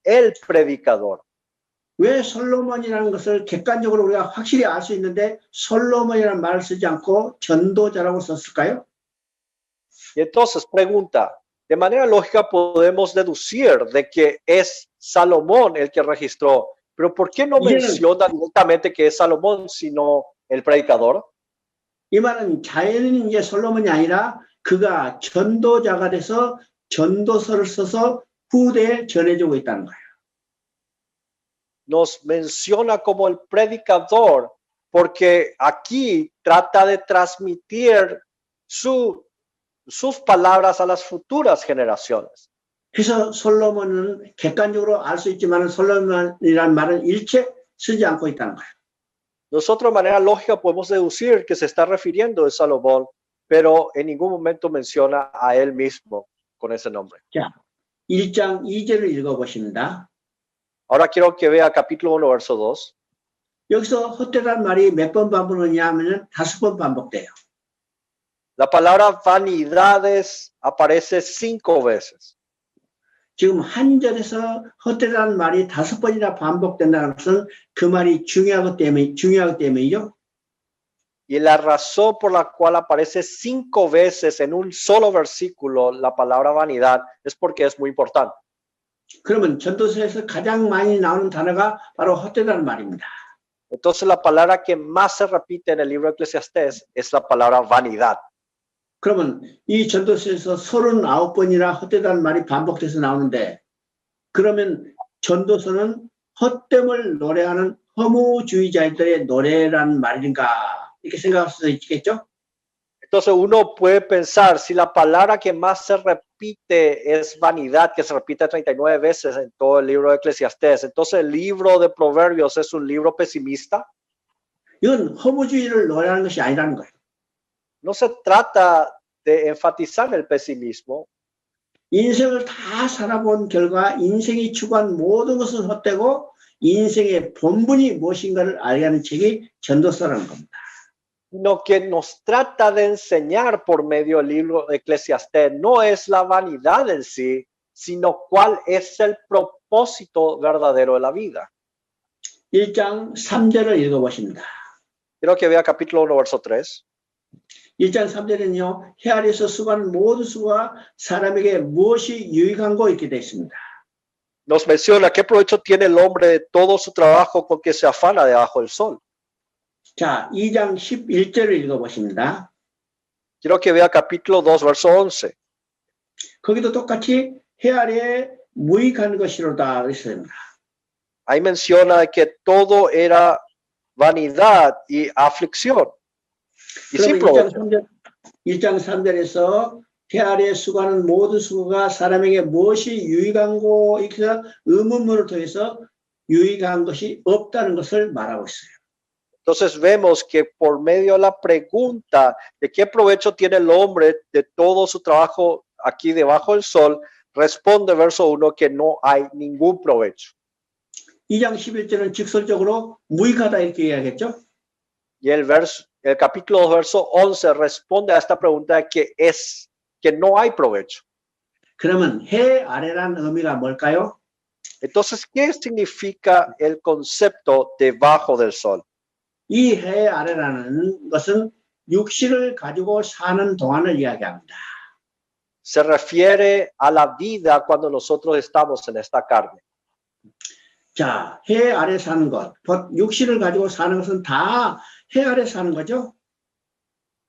[SPEAKER 2] el predicador.
[SPEAKER 1] 왜 솔로몬이라는 것을 객관적으로 우리가 확실히 알 수 있는데 솔로몬이라는 말을 쓰지 않고 전도자라고 썼을까요?
[SPEAKER 2] Y entonces pregunta, de manera lógica podemos deducir de que es Salomón el que registró, pero ¿por qué no menciona directamente que es Salomón, sino el predicador?
[SPEAKER 1] 이 말은 자연인 솔로몬이 아니라 그가 전도자가 돼서 전도서를 써서 후대에 전해주고 있다는 거예요.
[SPEAKER 2] Nos menciona como el predicador porque aquí trata de transmitir sus palabras a las futuras generaciones.
[SPEAKER 1] 그래서 솔로몬은 객관적으로 알 수 있지만 솔로몬이라는 말은 일체 쓰지 않고 있다는 거예요.
[SPEAKER 2] Nosotros de manera lógica podemos deducir que se está refiriendo a Salomón, pero en ningún momento menciona a él mismo con ese nombre.
[SPEAKER 1] 자, 1장 2절을 읽어보십니다.
[SPEAKER 2] Ahora quiero que vea capítulo 1, verso 2.
[SPEAKER 1] 여기서 헛되다는 말이 몇 번 반복하냐 하면 5번 반복돼요.
[SPEAKER 2] La palabra vanidades aparece 5 veces.
[SPEAKER 1] 지금 한 절에서 헛되다는 말이 5번이나 반복된다는 것은 그 말이 중요하기 때문이죠.
[SPEAKER 2] Y la razón por la cual aparece 5 veces en un solo versículo la palabra vanidad es porque es muy importante.
[SPEAKER 1] 그러면 전도서에서 가장 많이 나오는 단어가 바로 헛되다는 말입니다.
[SPEAKER 2] Entonces la palabra que más se repite en el libro de Eclesiastés es la palabra vanidad.
[SPEAKER 1] 그러면 이 전도서에서 39번이나 헛되다는 말이 반복돼서 나오는데 그러면 전도서는 헛됨을 노래하는 허무주의자들의 노래라는 말인가 이렇게 생각할 수도 있겠죠?
[SPEAKER 2] Entonces uno puede pensar, si la palabra que más se repite es vanidad, que se repite 39 veces en todo el libro de Eclesiastés, entonces el libro de Proverbios es un libro pesimista.
[SPEAKER 1] 이건 허무주의를 노래하는 것이 아니라는 거예요.
[SPEAKER 2] No se trata de enfatizar el pesimismo,
[SPEAKER 1] 인생을 다 살아본 결과 인생이 추구한 모든 것은 헛되고 인생의 본분이 무엇인가를 알게 하는 책이 전도서라는 겁니다.
[SPEAKER 2] sino que nos trata de enseñar por medio del libro de Eclesiastés. No es la vanidad en sí, sino cuál es el propósito verdadero de la vida.
[SPEAKER 1] 1장 3절을 읽어보십니다.
[SPEAKER 2] Quiero que vea capítulo 1, verso 3.
[SPEAKER 1] 1장 3절에는요. 해 아래에서 수고하는 모든 수고가 사람에게 무엇이 유익한고 이렇게 되어 있습니다.
[SPEAKER 2] Nos menciona qué provecho tiene el hombre de todo su trabajo con que se afana debajo del sol.
[SPEAKER 1] 자, 2장 11절을 읽어보십니다.
[SPEAKER 2] Quiero que vea capítulo 2, verso 11.
[SPEAKER 1] 거기도 똑같이 해 아래에 무익한 것이로다 그랬습니다.
[SPEAKER 2] Ahí menciona que todo era vanidad y aflicción. Y sin provecho.
[SPEAKER 1] 1장 3절에서 해 아래에 수고하는 모든 수고가 사람에게 무엇이 유익한고 이렇게 해서 의문문을 통해서 유익한 것이 없다는 것을 말하고 있어요.
[SPEAKER 2] Entonces vemos que por medio de la pregunta de qué provecho tiene el hombre de todo su trabajo aquí debajo del sol, responde verso 1 que no hay ningún provecho.
[SPEAKER 1] 2장 11절은 직설적으로 무익하다 이렇게 이야기했죠.
[SPEAKER 2] Y el capítulo 2, verso 11 responde a esta pregunta que es que no hay provecho.
[SPEAKER 1] 그러면 해 아래라는 의미가 뭘까요?
[SPEAKER 2] Entonces, ¿qué significa el concepto debajo del sol?
[SPEAKER 1] 이 해 아래라는 것은 육신을 가지고 사는 동안을 이야기합니다.
[SPEAKER 2] Se refiere a la vida cuando nosotros estamos en esta carne.
[SPEAKER 1] 자, 해 아래 사는 것, 육신을 가지고 사는 것은 다 해 아래 사는 거죠.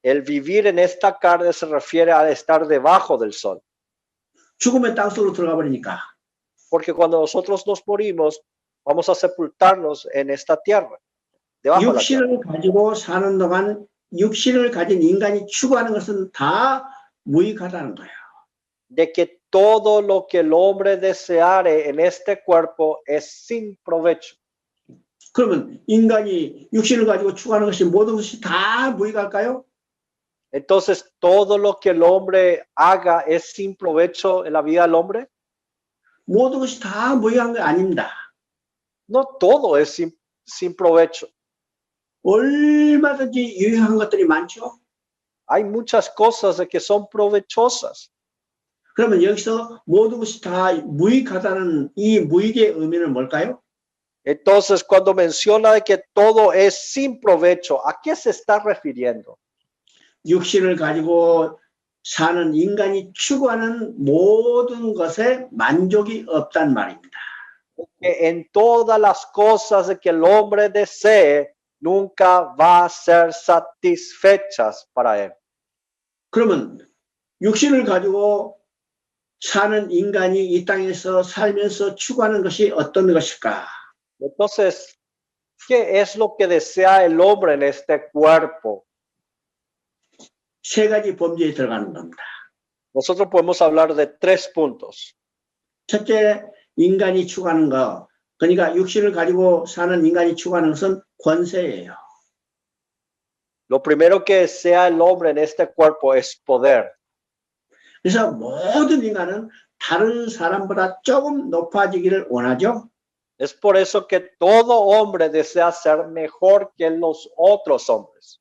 [SPEAKER 2] El vivir en esta carne se refiere a estar debajo del sol.
[SPEAKER 1] 죽으면 땅속으로 들어가 버리니까.
[SPEAKER 2] Porque cuando nosotros nos morimos, vamos a sepultarnos en esta tierra. Debajo de la tierra.
[SPEAKER 1] 육신을 가지고 사는 동안 육신을 가진 인간이 추구하는 것은 다 무익하다는 거예요.
[SPEAKER 2] De que todo lo que el hombre deseare en este cuerpo es sin provecho.
[SPEAKER 1] 그러면 인간이 육신을 가지고 추구하는 것이 모든 것이 다 무익할까요?
[SPEAKER 2] Entonces, todo lo que el hombre haga es sin provecho en la vida del hombre.
[SPEAKER 1] 모든 것이 다 무익한 게 아닙니다.
[SPEAKER 2] No todo es sin provecho.
[SPEAKER 1] 얼마든지 유익한 것들이 많죠.
[SPEAKER 2] Hay muchas cosas que son provechosas.
[SPEAKER 1] 그러면 여기서 모든 것이 다 무익하다는 이 무익의 의미는 뭘까요?
[SPEAKER 2] Entonces, cuando menciona de que todo es sin provecho, ¿a qué se está refiriendo?
[SPEAKER 1] 육신을 가지고 사는 인간이 추구하는 모든 것에 만족이 없단 말입니다.
[SPEAKER 2] Que en todas las cosas que el hombre desee, nunca va a ser satisfechas para él.
[SPEAKER 1] 그러면 육신을 가지고 사는 인간이 이 땅에서 살면서 추구하는 것이 어떤 것일까?
[SPEAKER 2] Entonces, ¿qué es lo que desea el hombre en este cuerpo?
[SPEAKER 1] 세 가지 범주에 들어가는 겁니다.
[SPEAKER 2] Nosotros podemos hablar de 3 puntos.
[SPEAKER 1] 첫째, 인간이 추구하는 것. 그러니까 육신을 가지고 사는 인간이 추구하는 것은 권세예요.
[SPEAKER 2] Lo primero que desea el hombre en este cuerpo es poder.
[SPEAKER 1] 그래서 모든 인간은 다른 사람보다 조금 높아지기를 원하죠.
[SPEAKER 2] Es por eso que todo hombre desea ser mejor que los otros hombres.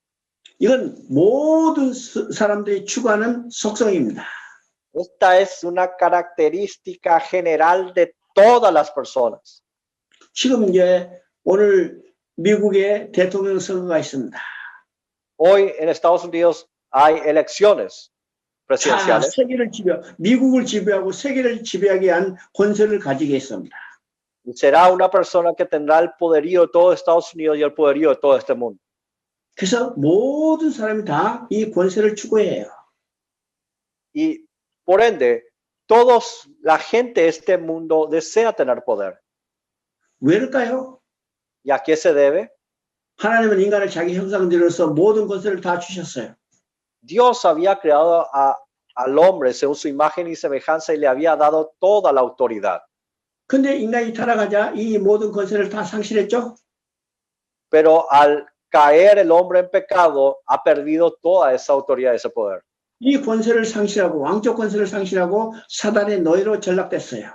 [SPEAKER 1] 이건 모든 사람들이 추구하는 속성입니다.
[SPEAKER 2] Esta es una característica general de todas las personas.
[SPEAKER 1] 지금 이제 오늘 미국에 대통령 선거가 있습니다.
[SPEAKER 2] Hoy en Estados Unidos hay elecciones.
[SPEAKER 1] 자,
[SPEAKER 2] presidenciales.
[SPEAKER 1] 미국을 지배하고 세계를 지배하게 한 권세를 가지게 했습니다.
[SPEAKER 2] Y será una persona que tendrá el poderío de todo Estados Unidos y el poderío de todo este mundo.
[SPEAKER 1] 그래서 모든 사람이 다 이 권세를 추구해요.
[SPEAKER 2] Y por ende, todos, la gente de este mundo desea tener poder.
[SPEAKER 1] 왜일까요?
[SPEAKER 2] ¿Y a qué se debe?
[SPEAKER 1] 하나님은 인간을 자기 형상대로서 모든 권세를 다 주셨어요.
[SPEAKER 2] Dios había creado al hombre según su imagen y semejanza y le había dado toda la autoridad.
[SPEAKER 1] 근데 인간이 타락하자 이 모든 권세를 다 상실했죠?
[SPEAKER 2] Pero al caer el hombre en pecado, ha perdido toda esa autoridad, ese poder.
[SPEAKER 1] 이 권세를 상실하고 왕적 권세를 상실하고 사단의 노예로 전락됐어요.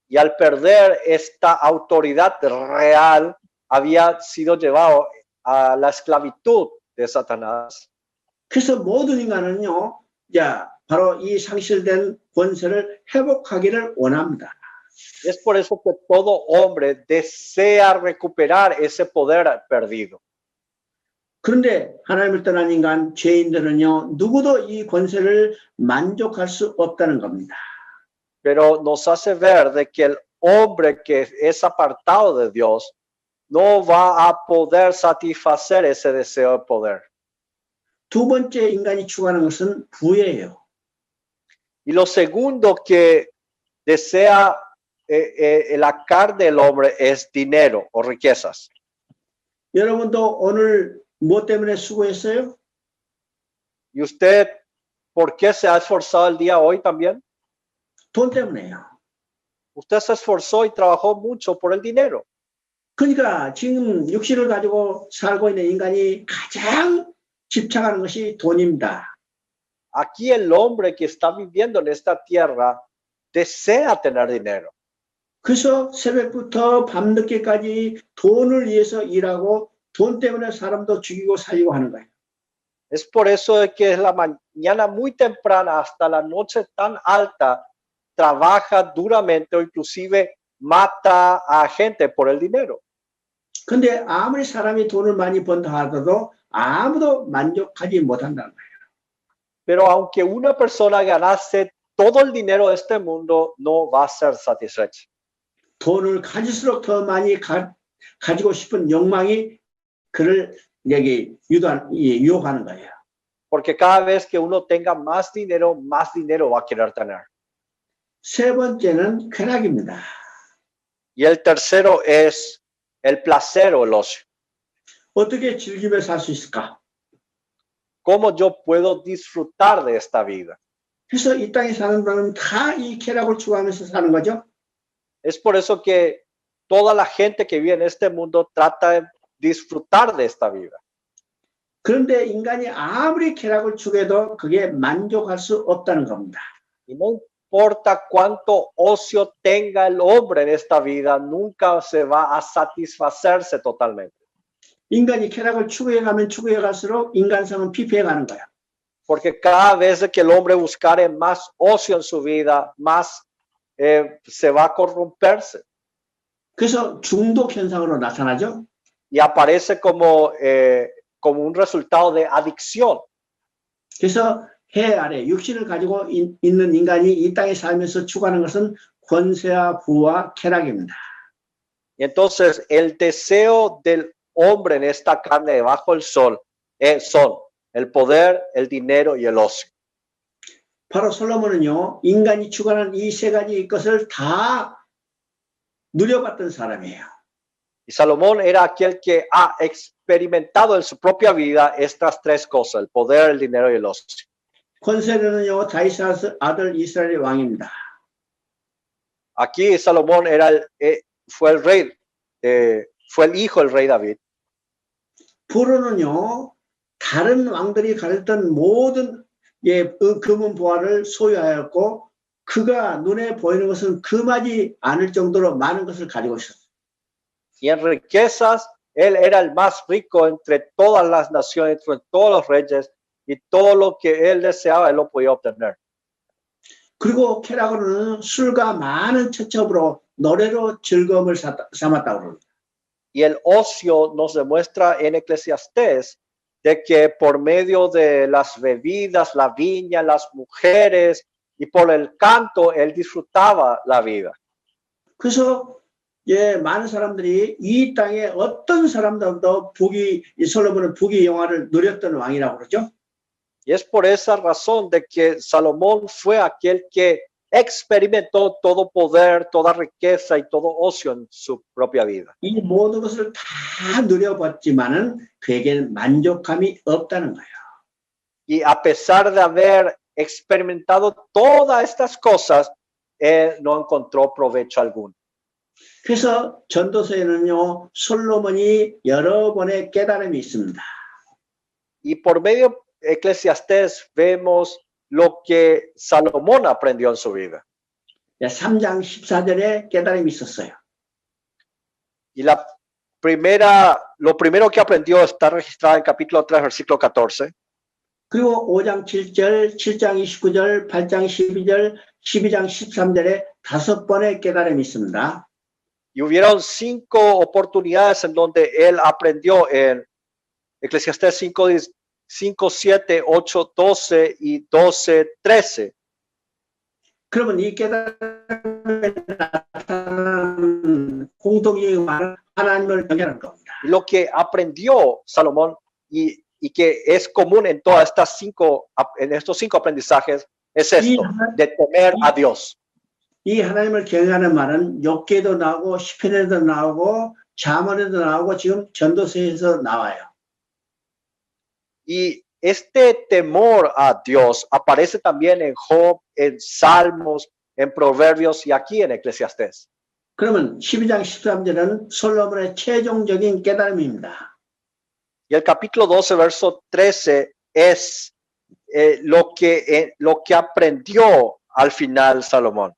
[SPEAKER 2] Y al perder esta autoridad real, había sido llevado a la esclavitud de Satanás.
[SPEAKER 1] 그래서 모든 인간은요, 자, 바로 이 상실된 권세를 회복하기를 원합니다.
[SPEAKER 2] Es por eso que todo hombre desea recuperar ese poder perdido.
[SPEAKER 1] 그런데 하나님을 떠난 인간, 죄인들은요, 누구도 이 권세를 만족할 수 없다는 겁니다.
[SPEAKER 2] Pero nos hace ver de que el hombre que es apartado de Dios no va a poder satisfacer ese deseo de poder.
[SPEAKER 1] 두 번째 인간이 추구하는 것은 부예요.
[SPEAKER 2] Y lo segundo que desea la carne del hombre es dinero o riquezas.
[SPEAKER 1] 여러분도 오늘 뭐 때문에 수고했어요?
[SPEAKER 2] ¿Y usted por qué se ha esforzado el día hoy también?
[SPEAKER 1] 돈 때문에요.
[SPEAKER 2] Usted se esforzó y trabajó mucho por el dinero.
[SPEAKER 1] 그러니까 지금 육신을 가지고 살고 있는 인간이 가장 집착하는 것이 돈입니다.
[SPEAKER 2] Aquí el hombre que está viviendo en esta tierra desea tener dinero.
[SPEAKER 1] 그래서 새벽부터 밤늦게까지 돈을 위해서 일하고 돈 때문에 사람도 죽이고 살리고 하는 거예요.
[SPEAKER 2] Es por eso de que es la mañana muy temprana hasta la noche tan alta trabaja duramente o inclusive mata a gente por el dinero.
[SPEAKER 1] 근데 아무리 사람이 돈을 많이 번다 하더라도 아무도 만족하지 못한다는 거예요.
[SPEAKER 2] Pero aunque una persona ganase todo el dinero de este mundo, no va a ser satisfecha.
[SPEAKER 1] 돈을 가질수록 더 많이 가지고 싶은 욕망이 그를 여기 유혹하는 거예요.
[SPEAKER 2] Porque cada vez que uno tenga más dinero va a querer tener.
[SPEAKER 1] 세 번째는 쾌락입니다.
[SPEAKER 2] Y el tercero es el placer o el ocio.
[SPEAKER 1] 어떻게 즐기며 살 수 있을까?
[SPEAKER 2] ¿Cómo yo puedo disfrutar de esta vida?
[SPEAKER 1] 그래서 이 땅에 사는 사람은 다 이 쾌락을 추구하면서 사는 거죠.
[SPEAKER 2] Es por eso que toda la gente que vive en este mundo trata de disfrutar de esta vida.
[SPEAKER 1] 그런데 인간이 아무리 쾌락을 추구해도 그게 만족할 수 없다는 겁니다.
[SPEAKER 2] Y no importa cuánto ocio tenga el hombre en esta vida, nunca se va a satisfacerse totalmente.
[SPEAKER 1] 인간이 쾌락을 추구해가면 추구해갈수록 인간성은 피폐해가는 거야.
[SPEAKER 2] Porque cada vez que el hombre buscare más ocio en su vida, más se va a corromperse.
[SPEAKER 1] 그래서 중독 현상으로 나타나죠.
[SPEAKER 2] Y aparece como un resultado de adicción.
[SPEAKER 1] 그래서 해 아래 육신을 가지고 있는 인간이 이 땅에 살면서 추구하는 것은 권세와 부와 쾌락입니다.
[SPEAKER 2] Y entonces el deseo del hombre en esta carne debajo del sol son el poder, el dinero y el ocio.
[SPEAKER 1] 바로 솔로몬은요, 인간이 추구하는 이 세 가지 것을 다 누려봤던 사람이에요.
[SPEAKER 2] Y Salomón era aquel que ha experimentado en su propia vida estas tres cosas, el poder, el dinero y el ocio.
[SPEAKER 1] 권세는요, 다윗 아들 이스라엘의 왕입니다.
[SPEAKER 2] Aquí Salomón fue el rey, fue el hijo del rey David.
[SPEAKER 1] 부로는요, 다른 왕들이 가졌던 모든 금은 보화를 소유하였고 그가 눈에 보이는 것은 금하지 않을 정도로 많은 것을 가지고 있었어요.
[SPEAKER 2] Y en riquezas, él era el más rico entre todas las naciones, entre todos los reyes, y todo lo que él deseaba, él lo podía obtener.
[SPEAKER 1] 그리고 쾌락으로는 술과 많은 처첩으로 노래로 즐거움을 삼았다고 그럽니다.
[SPEAKER 2] Y el ocio nos demuestra en Eclesiastés de que por medio de las bebidas, la viña, las mujeres y por el canto, él disfrutaba la vida.
[SPEAKER 1] 그래서 많은 사람들이 이 땅에 어떤 사람들도 이 솔로몬은 부귀 영화를 누렸던 왕이라고 그러죠.
[SPEAKER 2] Y es por esa razón de que Salomón fue aquel que experimentó todo poder, toda riqueza y todo ocio en su propia vida.
[SPEAKER 1] 이 모든 것을 다 누려봤지만은 그에게는 만족함이 없다는 거예요.
[SPEAKER 2] Y a pesar de haber experimentado todas estas cosas, él no encontró provecho alguno.
[SPEAKER 1] 그래서 전도서에는요, 솔로몬이 여러 번의 깨달음이 있습니다.
[SPEAKER 2] Y por medio de Eclesiastés vemos lo que Salomón aprendió en su vida.
[SPEAKER 1] 3장 14절에 깨달음이 있었어요.
[SPEAKER 2] Y lo primero que aprendió está registrado en capítulo 3, versículo 14.
[SPEAKER 1] 그리고 5장 7절, 7장 29절, 8장 12절, 12장 13절에 5번의 깨달음이 있습니다.
[SPEAKER 2] Y hubieron 5 oportunidades en donde él aprendió en Eclesiastés 5, 7, 8, 12 y 12, 13.
[SPEAKER 1] 그러면 이 깨달음에 나타나는 공통적인 말은 하나님을 경외하는 겁니다.
[SPEAKER 2] Y lo que aprendió Salomón y que es común en en estos 5 aprendizajes es esto, de temer a Dios.
[SPEAKER 1] 이 하나님을 경외하는 말은 욥기에도 나오고 시편에도 나오고 잠언에도 나오고 지금 전도서에서 나와요.
[SPEAKER 2] Y este temor a Dios aparece también en Job, en Salmos, en Proverbios y aquí en Eclesiastés.
[SPEAKER 1] 그러면 12장 13절은 솔로몬의 최종적인 깨달음입니다.
[SPEAKER 2] Y el capítulo 12, verso 13 es lo que aprendió al final Salomón.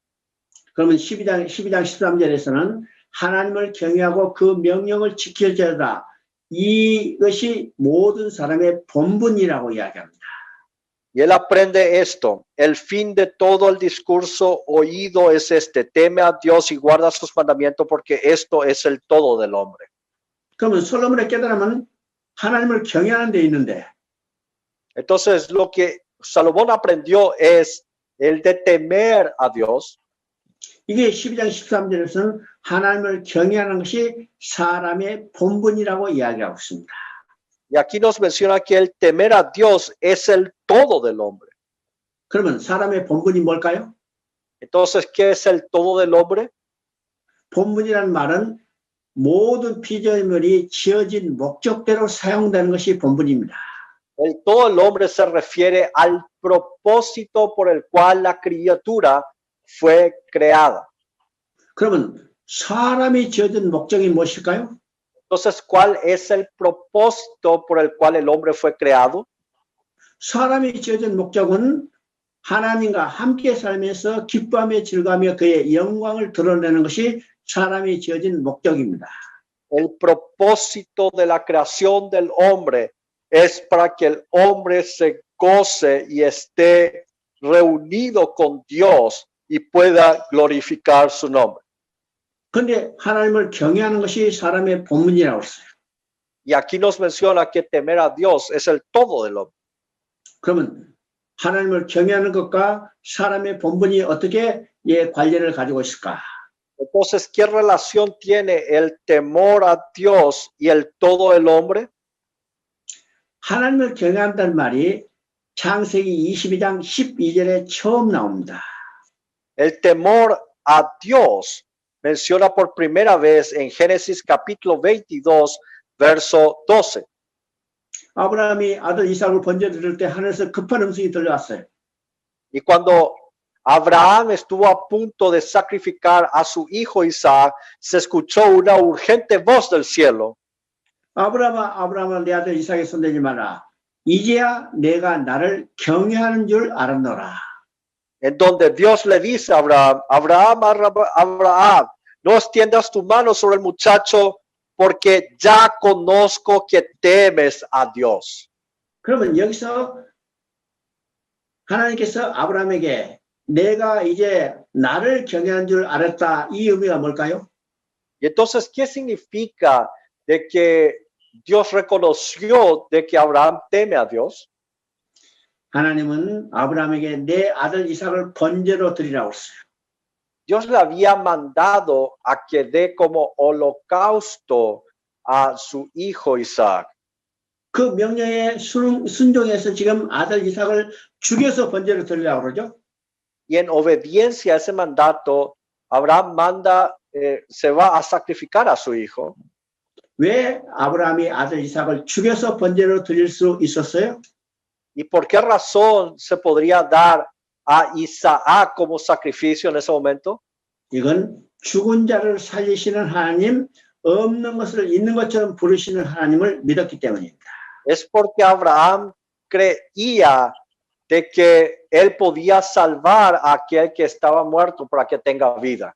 [SPEAKER 1] 그러면 12장 13절에서는 하나님을 경외하고 그 명령을 지켜져라. 이것이 모든 사람의 본분이라고 이야기합니다.
[SPEAKER 2] Y él aprende esto. El fin de todo el discurso oído es este: teme a Dios y guarda sus mandamientos, porque esto es el todo del hombre.
[SPEAKER 1] 그러면 솔로몬의 깨달음은 하나님을 경외하는 데 있는데,
[SPEAKER 2] Entonces, lo que Salomón aprendió es el de temer a Dios.
[SPEAKER 1] 이게 12장 13절에서는 하나님을 경외하는 것이 사람의 본분이라고 이야기하고 있습니다.
[SPEAKER 2] Y aquí nos menciona que el temer a Dios es el todo del hombre.
[SPEAKER 1] 그러면 사람의 본분이 뭘까요?
[SPEAKER 2] Entonces, ¿qué es el todo del hombre?
[SPEAKER 1] 본분이라는 말은 모든 피조물이 지어진 목적대로 사용되는 것이 본분입니다.
[SPEAKER 2] El todo del hombre se refiere al propósito por el cual la criatura fue creada.
[SPEAKER 1] 그러면 사람이 지어진 목적이 무엇일까요?
[SPEAKER 2] Entonces, ¿cuál es el propósito por el cual el hombre fue creado?
[SPEAKER 1] 사람이 지어진 목적은 하나님과 함께 살면서 기뻐하며 즐거워하며 그의 영광을 드러내는 것이 사람이 지어진 목적입니다.
[SPEAKER 2] El propósito de la creación del hombre es para que el hombre se goce y esté reunido con Dios y pueda glorificar su nombre.
[SPEAKER 1] 그런데 하나님을 경외하는 것이 사람의 본분이라고 했어요.
[SPEAKER 2] Y aquí nos menciona que temer a Dios es el todo del hombre.
[SPEAKER 1] 그러면 하나님을 경외하는 것과 사람의 본분이 어떻게 관련을 가지고 있을까?
[SPEAKER 2] Entonces, ¿qué relación tiene el temor a Dios y el todo del hombre?
[SPEAKER 1] 하나님을 경외한다는 말이 창세기 22장 12절에 처음 나옵니다.
[SPEAKER 2] El temor a Dios menciona por primera vez en Génesis capítulo 22, verso 12.
[SPEAKER 1] 아브라함이 아들 이삭을 번제드릴 때 하늘에서 급한 음성이 들려왔어요.
[SPEAKER 2] Y cuando Abraham estuvo a punto de sacrificar a su hijo Isaac, se escuchó una urgente voz del cielo.
[SPEAKER 1] 아브라함아 내 아들 이삭의 손대지 마라. 이제야 내가 나를 경외하는 줄 알았노라.
[SPEAKER 2] En donde Dios le dice a Abraham, no extiendas tu mano sobre el muchacho, porque ya conozco que temes a Dios.
[SPEAKER 1] 그러면 여기서 하나님께서 아브라함에게 내가 이제 나를 경외하는 줄 알았다. 이 의미가 뭘까요?
[SPEAKER 2] Y entonces, ¿qué significa de que Dios reconoció de que Abraham teme a Dios.
[SPEAKER 1] 하나님은 아브라함에게 내 아들 이삭을 번제로 드리라고 했어요.
[SPEAKER 2] Dios le había mandado a que dé como holocausto a su hijo Isaac.
[SPEAKER 1] 그 명령에 순종해서 지금 아들 이삭을 죽여서 번제로 드리라고 그러죠.
[SPEAKER 2] Y en obediencia a ese mandato, Abraham se va a sacrificar a su hijo.
[SPEAKER 1] 왜 아브라함이 아들 이삭을 죽여서 번제로 드릴 수 있었어요?
[SPEAKER 2] ¿Y por qué razón se podría dar a Isaac como sacrificio en ese momento?
[SPEAKER 1] 이건 죽은 자를 살리시는 하나님, 없는 것을 있는 것처럼 부르시는 하나님을 믿었기 때문입니다.
[SPEAKER 2] Es porque Abraham creía de que él podía salvar a aquel que estaba muerto para que tenga vida.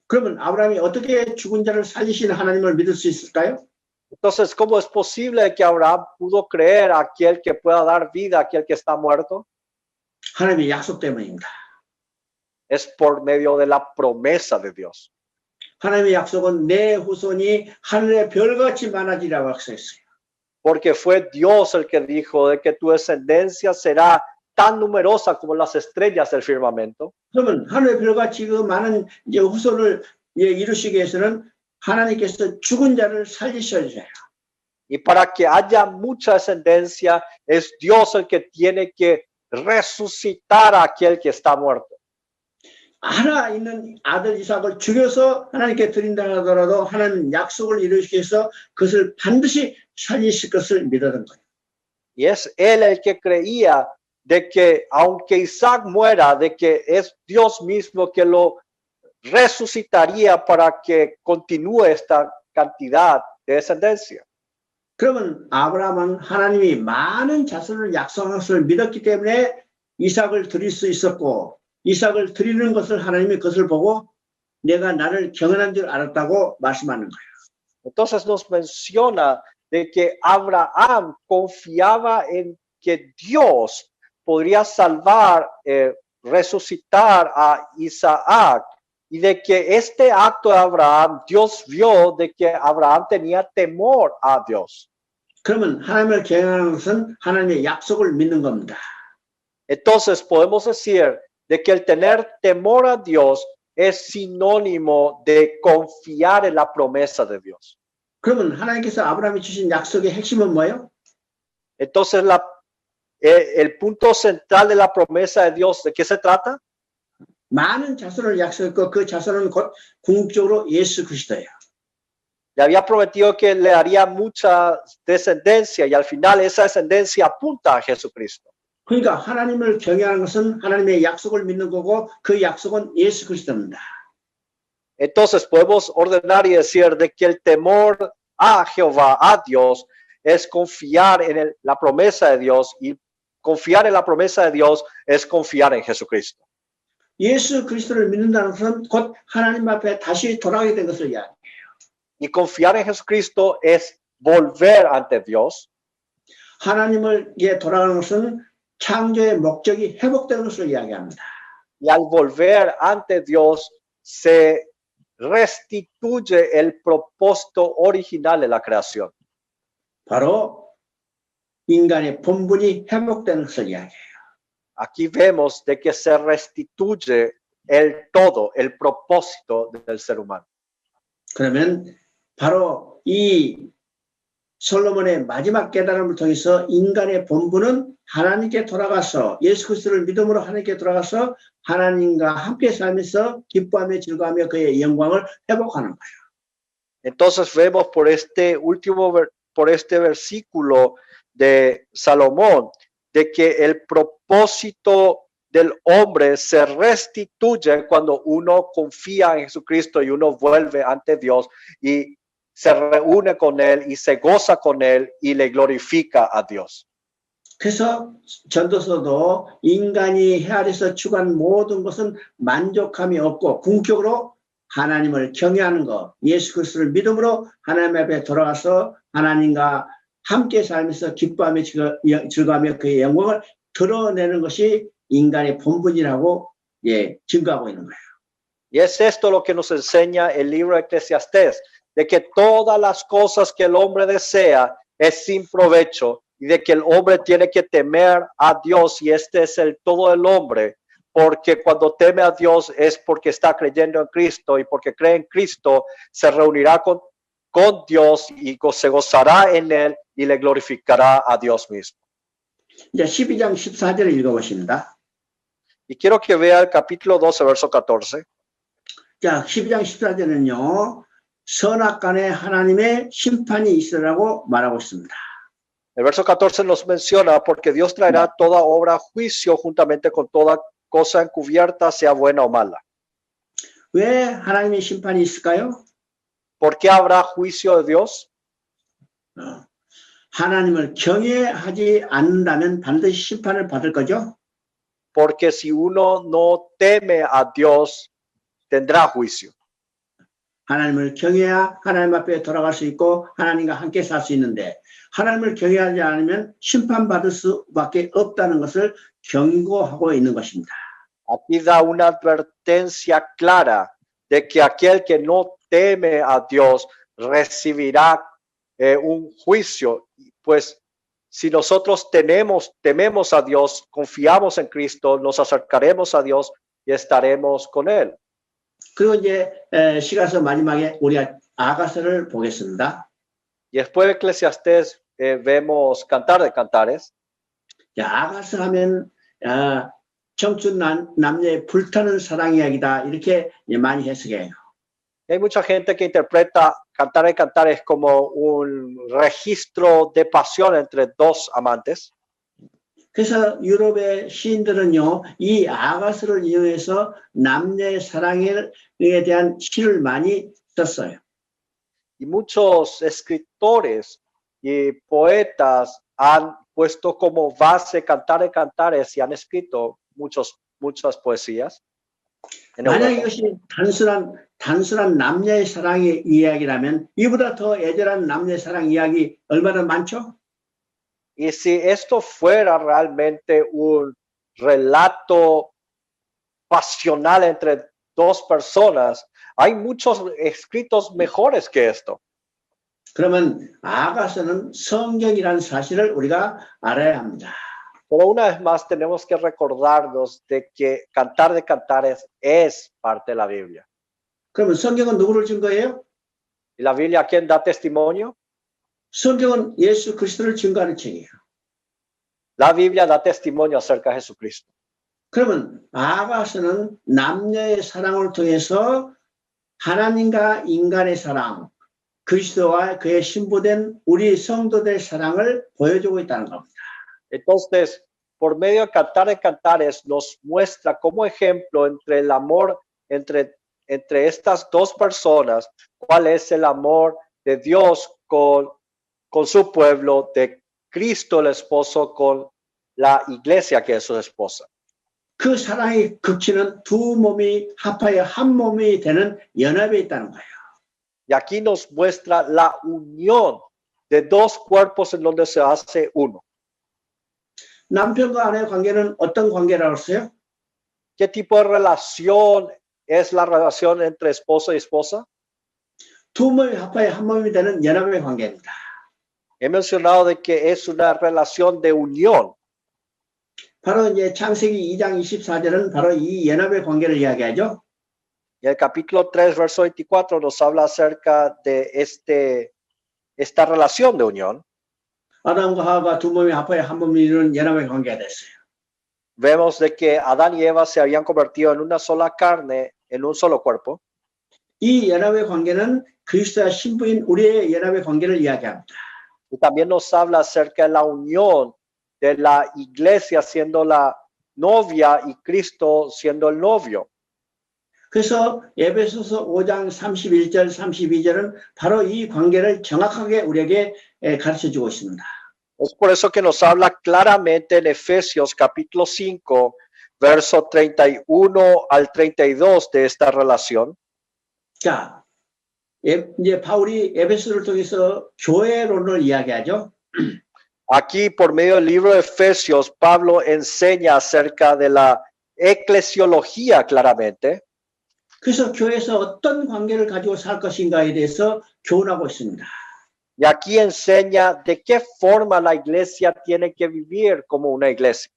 [SPEAKER 1] 그러면 아브라함이 어떻게 죽은 자를 살리시는 하나님을 믿을 수 있을까요?
[SPEAKER 2] Entonces, ¿cómo es posible que Abraham pudo creer a aquel que pueda dar vida a aquel que está muerto?
[SPEAKER 1] 하나님의 약속 때문입니다.
[SPEAKER 2] Es por medio de la promesa de Dios.
[SPEAKER 1] 하나님의 약속은 내 후손이 하늘의 별같이 많아지라고 약속했어요.
[SPEAKER 2] Porque fue Dios el que dijo de que tu descendencia será tan numerosa como las estrellas del firmamento.
[SPEAKER 1] 그러면 하늘의 별같이 그 많은 이제 후손을 이루시기 위해서는 하나님께서 죽은 자를 살리셔야 돼요.
[SPEAKER 2] Y para que haya mucha descendencia, es Dios el que tiene que resucitar a aquel que está muerto.
[SPEAKER 1] 하나 있는 아들 이삭을 죽여서 하나님께 드린다 하더라도 하나님 약속을 이루시기 위해서 그것을 반드시 살리실 것을 믿었던 거예요.
[SPEAKER 2] Y es él el que creía de que aunque Isaac muera, de que es Dios mismo que lo resucitaría para que continúe esta cantidad de descendencia.
[SPEAKER 1] 그러면 아브라함은 하나님이 많은 자손을 약속한 것을 믿었기 때문에 이삭을 드릴 수 있었고 이삭을 드리는 것을 하나님이 그것을 보고 내가 나를 경연한 줄 알았다고 말씀하는 거예요.
[SPEAKER 2] Entonces nos menciona de que Abraham confiaba en que Dios podría salvar, resucitar a Isaac, y de que este acto de Abraham, Dios vio de que Abraham tenía temor a Dios.
[SPEAKER 1] 그러면 하나님을 경외하는 것은 하나님의 약속을 믿는 겁니다.
[SPEAKER 2] Entonces podemos decir de que el tener temor a Dios es sinónimo de confiar en la promesa de Dios.
[SPEAKER 1] 그러면 하나님께서 아브라함이 주신 약속의 핵심은 뭐예요?
[SPEAKER 2] Entonces el punto central de la promesa de Dios, ¿de qué se trata?
[SPEAKER 1] 많은 자손을 약속했고 그 자손은 곧 궁극적으로 예수 그리스도예요.
[SPEAKER 2] Le había prometido que le haría mucha descendencia y al final esa descendencia apunta a Jesucristo.
[SPEAKER 1] 그러니까 하나님을 경외하는 것은 하나님의 약속을 믿는 거고 그 약속은 예수 그리스도입니다.
[SPEAKER 2] Entonces podemos ordenar y decir de que el temor a Jehová, a Dios, es confiar en la promesa de Dios, y confiar en la promesa de Dios es confiar en Jesucristo.
[SPEAKER 1] 예수 그리스도를 믿는다는 것은 곧 하나님 앞에 다시 돌아가게 된 것을 이야기해요.
[SPEAKER 2] Y confiar en Jesucristo es volver ante Dios.
[SPEAKER 1] 하나님을게 돌아가는 것은 창조의 목적이 회복되는 것을 이야기합니다.
[SPEAKER 2] Y al volver ante Dios se restituye el propósito original de la creación.
[SPEAKER 1] 바로 인간의 본분이 회복되는 것을 이야기해요.
[SPEAKER 2] Aquí vemos de que se restituye el todo, el propósito del ser humano.
[SPEAKER 1] 그러면 바로 이 솔로몬의 마지막 깨달음을 통해서 인간의 본분은 하나님께 돌아가서 예수 그리스도를 믿음으로 하나님께 돌아가서 하나님과 함께 살면서 기뻐하며 즐거워하며 그의 영광을 회복하는 거예요.
[SPEAKER 2] Entonces vemos por este versículo de Salomón de que el propósito del hombre se restituye cuando uno confía en Jesucristo y uno vuelve ante Dios y se reúne con Él y se goza con Él y le glorifica a Dios.
[SPEAKER 1] 그래서 전도서도 인간이 헤아려서 추구한 모든 것은 만족함이 없고 궁극적으로 하나님을 경외하는 것, 예수 그리스도를 믿음으로 하나님 앞에 돌아가서 하나님과 함께 살면서 기뻐하며 즐거워하며 그의 영광을 드러내는 것이 인간의 본분이라고 증거하고 있는 거예요.
[SPEAKER 2] Y es esto lo que nos enseña el libro de Eclesiastés, de que todas las cosas que el hombre desea es sin provecho y de que el hombre tiene que temer a Dios y este es el todo del hombre, porque cuando teme a Dios es porque está creyendo en Cristo y porque cree en Cristo se reunirá con Dios y se gozará en él y le glorificará a Dios mismo.
[SPEAKER 1] 이제 12장 14절을 읽어보십니다.
[SPEAKER 2] Y quiero que vea el capítulo 12, verso 14.
[SPEAKER 1] 자, 12장 14절은요, 선악간에 하나님의 심판이 있으라고 말하고 있습니다.
[SPEAKER 2] El verso 14 nos menciona, porque Dios traerá toda obra a juicio juntamente con toda cosa encubierta, sea buena o mala.
[SPEAKER 1] 왜 하나님의 심판이 있을까요?
[SPEAKER 2] ¿Por qué habrá juicio de Dios?
[SPEAKER 1] 하나님을 경외하지 않는다면 반드시 심판을 받을 거죠.
[SPEAKER 2] Porque si uno no teme a Dios, tendrá juicio.
[SPEAKER 1] 하나님을 경외해야 하나님 앞에 돌아갈 수 있고 하나님과 함께 살 수 있는데 하나님을 경외하지 않으면 심판받을 수밖에 없다는 것을 경고하고 있는 것입니다.
[SPEAKER 2] Aquí da una advertencia clara de que aquel que no teme a Dios recibirá un juicio. Pues si nosotros tememos a Dios, confiamos en Cristo, nos acercaremos a Dios y estaremos con Él.
[SPEAKER 1] 그리고 이제 시가서 마지막에 우리가 아가서를 보겠습니다.
[SPEAKER 2] Y después de Eclesiastés vemos Cantar de Cantares.
[SPEAKER 1] 자, 아가서 하면 청춘 남녀의 불타는 사랑 이야기다 이렇게 많이 해석해요.
[SPEAKER 2] Hay mucha gente que interpreta Cantar de Cantares como un registro de pasión entre dos amantes.
[SPEAKER 1] 그래서 유럽의 시인들은요, 이 아가서를 이용해서 남녀의 사랑에 대한 시를 많이 썼어요.
[SPEAKER 2] Y muchos escritores y poetas han puesto como base Cantar de Cantares y han escrito muchas poesías.
[SPEAKER 1] 만약 이것이 단순한 남녀의 사랑의 이야기라면 이보다 더 애절한 남녀의 사랑 이야기 얼마나 많죠?
[SPEAKER 2] Y si esto fuera realmente un relato pasional entre dos personas, hay muchos escritos mejores que esto.
[SPEAKER 1] 그러면 아가서는 성경이라는 사실을 우리가 알아야 합니다.
[SPEAKER 2] Pero una vez más tenemos que recordarnos de que Cantar de Cantares es parte de la Biblia.
[SPEAKER 1] 그러면 성경은 누구를 증거해요?
[SPEAKER 2] ¿Y la Biblia a quién da testimonio?
[SPEAKER 1] 성경은 예수 그리스도를 증거하는 책이에요.
[SPEAKER 2] La Biblia da testimonio acerca de Jesucristo.
[SPEAKER 1] 그러면 아가서는 남녀의 사랑을 통해서 하나님과 인간의 사랑, 그리스도와 그의 신부된 우리 성도들의 사랑을 보여주고 있다는 겁니다.
[SPEAKER 2] Entonces, por medio de Cantar de Cantares nos muestra como ejemplo entre el amor entre estas dos personas, cuál es el amor de Dios con su pueblo, de Cristo el esposo con la iglesia que es su esposa.
[SPEAKER 1] 그 사랑의 극치는 두 몸이 합하여 한 몸이 되는 연합에 있다는 거예요.
[SPEAKER 2] Y aquí nos muestra la unión de dos cuerpos en donde se hace uno.
[SPEAKER 1] 남편과 아내의 관계는 어떤 관계라고 했어요?
[SPEAKER 2] ¿Qué tipo de relación es la relación entre esposo y esposa?
[SPEAKER 1] 두 몸이 합하여 한 몸이 되는 연합의 관계입니다.
[SPEAKER 2] He mencionado de que es una relación de unión.
[SPEAKER 1] 바로 이제 창세기 2장 24절은 바로 이 연합의 관계를 이야기하죠.
[SPEAKER 2] Y el capítulo 3, verso 24 nos habla acerca de esta relación de unión.
[SPEAKER 1] 아담과 하와가 두 몸이 합하여 한 몸이 이루는 연합의 관계가 됐어요.
[SPEAKER 2] Vemos de que Adán y Eva se habían convertido en una sola carne, en un solo cuerpo.
[SPEAKER 1] 이 연합의 관계는 그리스도와 신부인 우리의 연합의 관계를 이야기합니다.
[SPEAKER 2] Y también nos habla acerca de la unión de la iglesia siendo la novia y Cristo siendo el novio.
[SPEAKER 1] 그래서 에베소서 5장 31절, 32절은 바로 이 관계를 정확하게 우리에게 가르쳐주고 있습니다.
[SPEAKER 2] Es por eso que nos habla claramente en Efesios capítulo 5, verso 31 al 32 de esta relación.
[SPEAKER 1] 자, 이제 바울이 에베소를 통해서 교회론을 이야기하죠.
[SPEAKER 2] Aquí, por medio del libro de Efesios, Pablo enseña acerca de la eclesiología claramente.
[SPEAKER 1] 그래서 교회에서 어떤 관계를 가지고 살 것인가에 대해서 교훈하고 있습니다.
[SPEAKER 2] Y aquí enseña de qué forma la iglesia tiene que vivir como una iglesia.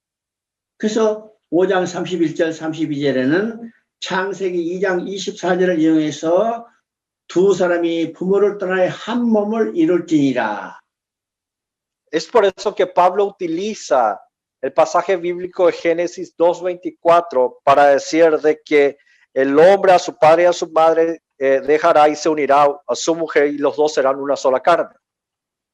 [SPEAKER 1] 그래서 5장 31절 32절에는 창세기 2장 24절을 이용해서 두 사람이 부모를 떠나야 한 몸을 이룰지니라.
[SPEAKER 2] Es por eso que Pablo utiliza el pasaje bíblico de Génesis 2:24 para decir de que el hombre a su padre y a su madre dejará y se unirá a su mujer y los dos serán una sola carne.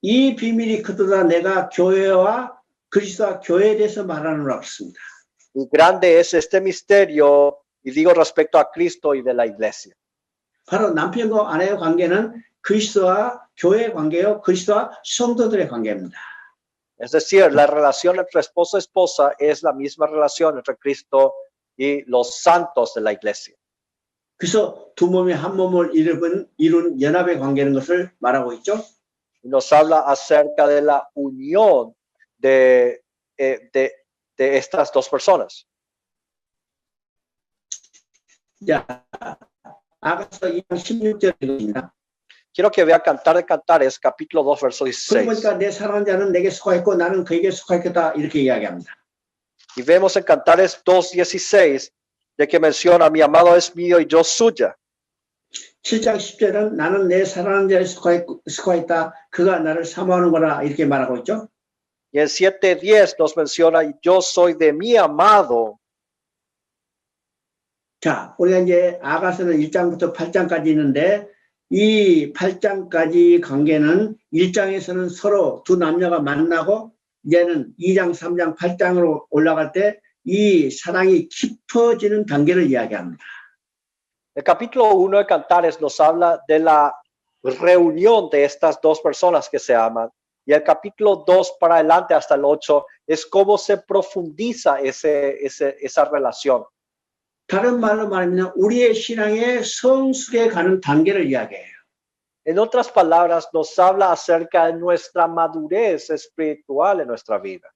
[SPEAKER 1] 이 비밀이 그보다 내가 교회와 그리스도와 교회에 대해서 말하느라고 했습니다.
[SPEAKER 2] Y grande es este misterio, y digo respecto a Cristo y de la iglesia.
[SPEAKER 1] 바로 남편과 아내의 관계는 그리스도와 교회의 관계요, 그리스도와 성도들의 관계입니다.
[SPEAKER 2] Es decir, la relación entre esposo y esposa es la misma relación entre Cristo y los santos de la iglesia.
[SPEAKER 1] 그래서 두 몸이 한 몸을 이룬 연합의 관계는 것을 말하고 있죠.
[SPEAKER 2] Y nos habla acerca de la unión de estas dos personas.
[SPEAKER 1] 자, 아가서 2장 16절입니다.
[SPEAKER 2] Quiero que vea Cantar de Cantares, capítulo 2, verso 16.
[SPEAKER 1] 그러니까 내 사랑하는 자는 내게 속하였고 나는 그에게 속하였다 이렇게 이야기합니다.
[SPEAKER 2] Y vemos en Cantares 2:16 de que menciona, mi amado es mío y yo suya.
[SPEAKER 1] 7장 10절은 나는 내 사랑하는 자에 속하였다. 그가 나를 사모하는 거라 이렇게 말하고 있죠.
[SPEAKER 2] Y en 7:10 nos menciona, yo soy de mi amado.
[SPEAKER 1] 자, 우리가 이제 아가서는 1장부터 8장까지 있는데 이 8장까지 관계는 1장에서는 서로 두 남녀가 만나고 이제는 2장, 3장, 8장으로 올라갈 때 이 사랑이 깊어지는 단계를 이야기합니다.
[SPEAKER 2] El capítulo 1 de Cantares nos habla de la reunión de estas dos personas que se aman. Y el capítulo 2 para adelante hasta el 8 es cómo se profundiza esa relación.
[SPEAKER 1] 다른 말로 말하면 우리의 신앙의 성숙에 가는 단계를 이야기해요.
[SPEAKER 2] En otras palabras, nos habla acerca de nuestra madurez espiritual en nuestra vida.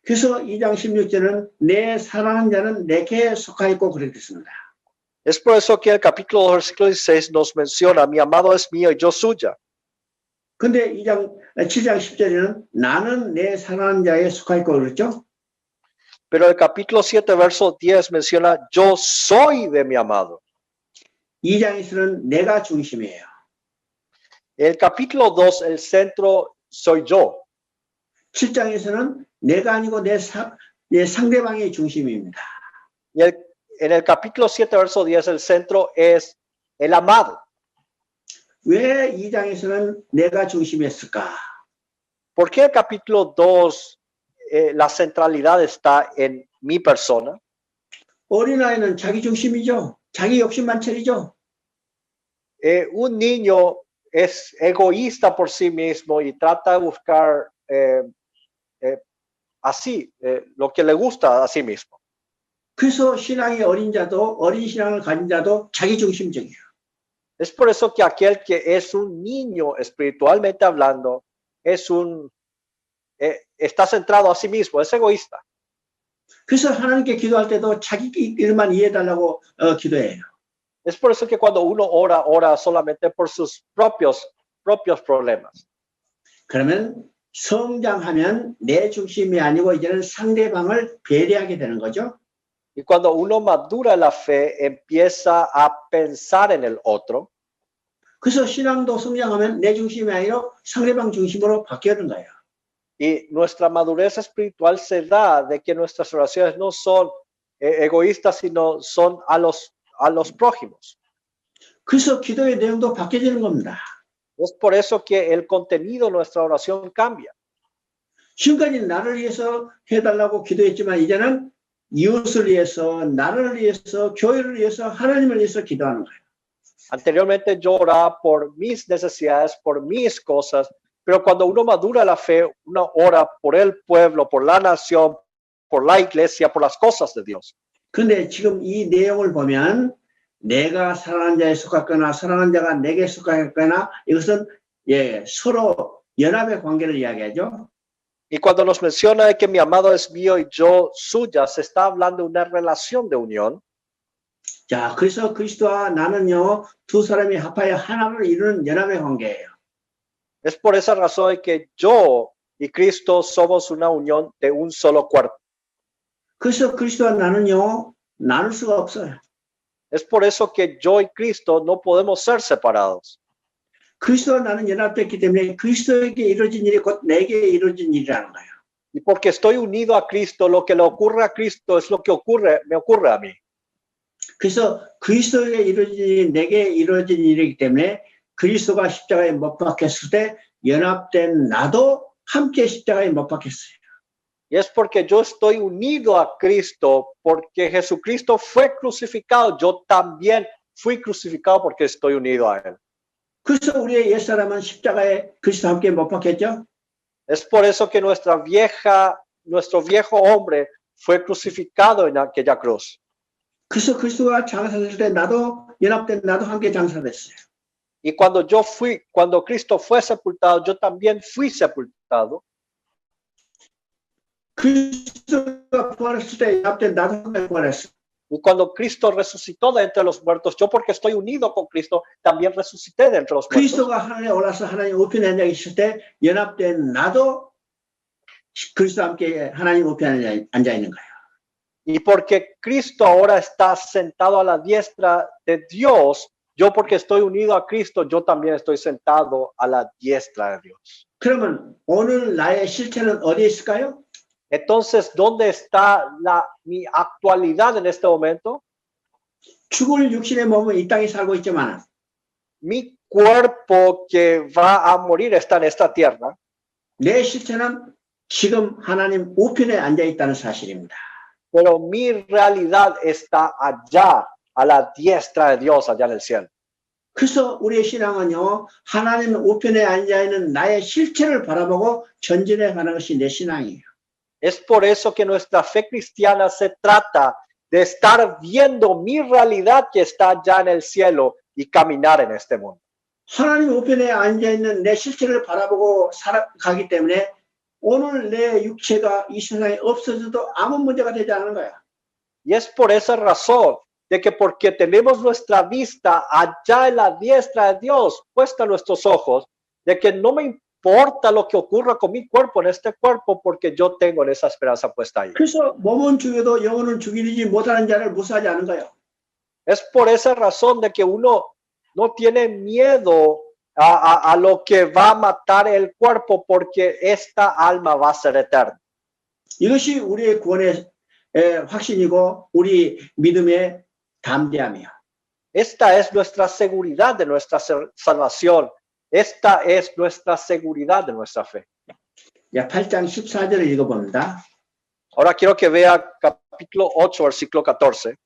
[SPEAKER 1] 그래서 2장 16절은 내 사랑하는 자는 내게 속하였고 그랬습니다.
[SPEAKER 2] Es por eso que el capítulo 2, versículo 16 nos menciona, mi amado es mío y yo suya.
[SPEAKER 1] 근데 7장 10절에는 나는 내 사랑하는 자에 속하였고 그랬죠.
[SPEAKER 2] Pero el capítulo 7, verso 10 menciona, yo soy de mi amado.
[SPEAKER 1] 2장에서는 내가 중심이에요.
[SPEAKER 2] El capítulo 2, el centro soy yo.
[SPEAKER 1] 7장에서는 내가 아니고 내 상대방의 중심입니다.
[SPEAKER 2] Y en el capítulo 7, verso 10, el centro es el amado.
[SPEAKER 1] 왜 2장에서는 내가 중심이었을까?
[SPEAKER 2] ¿Por qué el capítulo 2, la centralidad está en mi persona?
[SPEAKER 1] 어린아이는 자기 중심이죠. 자기 욕심만 차리죠.
[SPEAKER 2] Un niño es egoísta por sí mismo y trata de buscar lo que le gusta a sí mismo.
[SPEAKER 1] 그래서 신앙이 어린 자도 어린 신앙을 가진 자도 자기 중심적이에요.
[SPEAKER 2] Es por eso que aquel que es un niño espiritualmente hablando está centrado a sí mismo, es egoísta.
[SPEAKER 1] 그래서 하나님께 기도할 때도 자기 일만 이해해달라고 기도해요.
[SPEAKER 2] Es por eso que cuando uno ora solamente por sus propios problemas.
[SPEAKER 1] 그러면 성장하면 내 중심이 아니고 이제는 상대방을 배려하게 되는 거죠.
[SPEAKER 2] Y cuando uno madura la fe, empieza a pensar en el otro.
[SPEAKER 1] 그래서 신앙도 성장하면 내 중심이 아니라 상대방 중심으로 바뀌는 거예요.
[SPEAKER 2] Y nuestra madurez espiritual se da de que nuestras oraciones no son egoístas, sino son a los prójimos.
[SPEAKER 1] 그래서 기도의 내용도 바뀌어지는 겁니다.
[SPEAKER 2] Es por eso que el contenido de nuestra oración cambia.
[SPEAKER 1] 지금까지 나를 위해서 해달라고 기도했지만 이제는 이웃을 위해서, 나를 위해서, 교회를 위해서, 하나님을 위해서 기도하는 거예요.
[SPEAKER 2] Anteriormente yo oraba por mis necesidades, por mis cosas, pero cuando uno madura la fe, uno ora por el pueblo, por la nación, por la iglesia, por las cosas de Dios.
[SPEAKER 1] 근데 지금 이 내용을 보면 내가 사랑하는 자에 속하거나 사랑하는 자가 내게 속하거나 이것은 서로 연합의 관계를 이야기하죠.
[SPEAKER 2] Y cuando nos menciona de que mi amado es mío y yo suya, se está hablando de una relación de unión.
[SPEAKER 1] 자, 그래서 그리스도와 나는요, 두 사람이 합하여 하나를 이루는 연합의 관계예요.
[SPEAKER 2] Es por esa razón de que yo y Cristo somos una unión de un solo cuerpo.
[SPEAKER 1] 그래서 그리스도와 나는요, 나눌 수가 없어요.
[SPEAKER 2] Es por eso que yo y Cristo no podemos ser separados.
[SPEAKER 1] 그리스도와 나는 연합됐기 때문에 그리스도에게 이루어진 일이 곧 내게 이루어진 일이라는 거예요.
[SPEAKER 2] Y porque estoy unido a Cristo, lo que le ocurre a Cristo es lo que me ocurre a mí.
[SPEAKER 1] 그래서 그리스도에게 이루어진 일이 내게 이루어진 일이기 때문에 그리스도가 십자가에 못 박혔을 때 연합된 나도 함께 십자가에 못 박혔어요.
[SPEAKER 2] Y es porque yo estoy unido a Cristo, porque Jesucristo fue crucificado. Yo también fui crucificado porque estoy unido a Él.
[SPEAKER 1] 그래서 우리의 옛사람은 십자가에 그리스도와 함께 못 박혔죠.
[SPEAKER 2] Es por eso que nuestro viejo hombre fue crucificado en aquella cruz.
[SPEAKER 1] 그래서 그리스도가 장사될 때 나도 연합된 나도 함께 장사됐어요.
[SPEAKER 2] Y cuando Cristo fue sepultado, yo también fui sepultado.
[SPEAKER 1] 그리스도가 부활했을 때 연합된 나도 함께 부활했어요.
[SPEAKER 2] Y cuando Cristo resucitó de entre los muertos, yo porque estoy unido con Cristo, también resucité de entre los muertos.
[SPEAKER 1] 그리스도가 하늘에 올라서 하나님 우편에 앉아 있을 때 연합된 나도 그리스도와 함께 하나님 우편에 앉아 있는 거예요.
[SPEAKER 2] Y porque Cristo ahora está sentado a la diestra de Dios, yo porque estoy unido a Cristo, yo también estoy sentado a la diestra de Dios.
[SPEAKER 1] 그러면 오늘 나의 실체는 어디에 있을까요?
[SPEAKER 2] Entonces, ¿dónde está mi actualidad en este momento?
[SPEAKER 1] 죽을 육신의 몸은 이 땅에 살고 있지만
[SPEAKER 2] Mi cuerpo que va a morir está en esta tierra.
[SPEAKER 1] 내 실체는 지금 하나님 우편에 앉아 있다는 사실입니다.
[SPEAKER 2] Pero mi realidad está allá, a la diestra de Dios, allá en el cielo.
[SPEAKER 1] 그래서 우리의 신앙은요, 하나님 우편에 앉아 있는 나의 실체를 바라보고 전진해 가는 것이 내 신앙이에요.
[SPEAKER 2] Es por eso que nuestra fe cristiana se trata de estar viendo mi realidad que está allá en el cielo y caminar en este mundo.
[SPEAKER 1] 하나님 우편에 앉아 있는 내 실체를 바라보고 살아가기 때문에 오늘 내 육체가 이 세상에 없어져도 아무 문제가 되지 않는 거야.
[SPEAKER 2] Y es por esa razón de que porque tenemos nuestra vista allá en la diestra de Dios, puesta en nuestros ojos, de que no me importa lo que ocurra con mi cuerpo en este cuerpo, porque yo tengo esa esperanza puesta ahí.
[SPEAKER 1] 그래서 몸은 죽여도 영혼은 죽이지 못하는 자를 무사하지 않은 거예요.
[SPEAKER 2] Es por esa razón de que uno no tiene miedo a lo que va a matar el cuerpo, porque esta alma va a ser eterna.
[SPEAKER 1] 이것이 우리의 구원의 확신이고 우리 믿음의 담대함이야.
[SPEAKER 2] Esta es nuestra seguridad de nuestra salvación. Esta es nuestra seguridad de nuestra fe.
[SPEAKER 1] 자, 8장 14절을 읽어봅니다.
[SPEAKER 2] Ahora quiero que vea capítulo 8, versículo 14.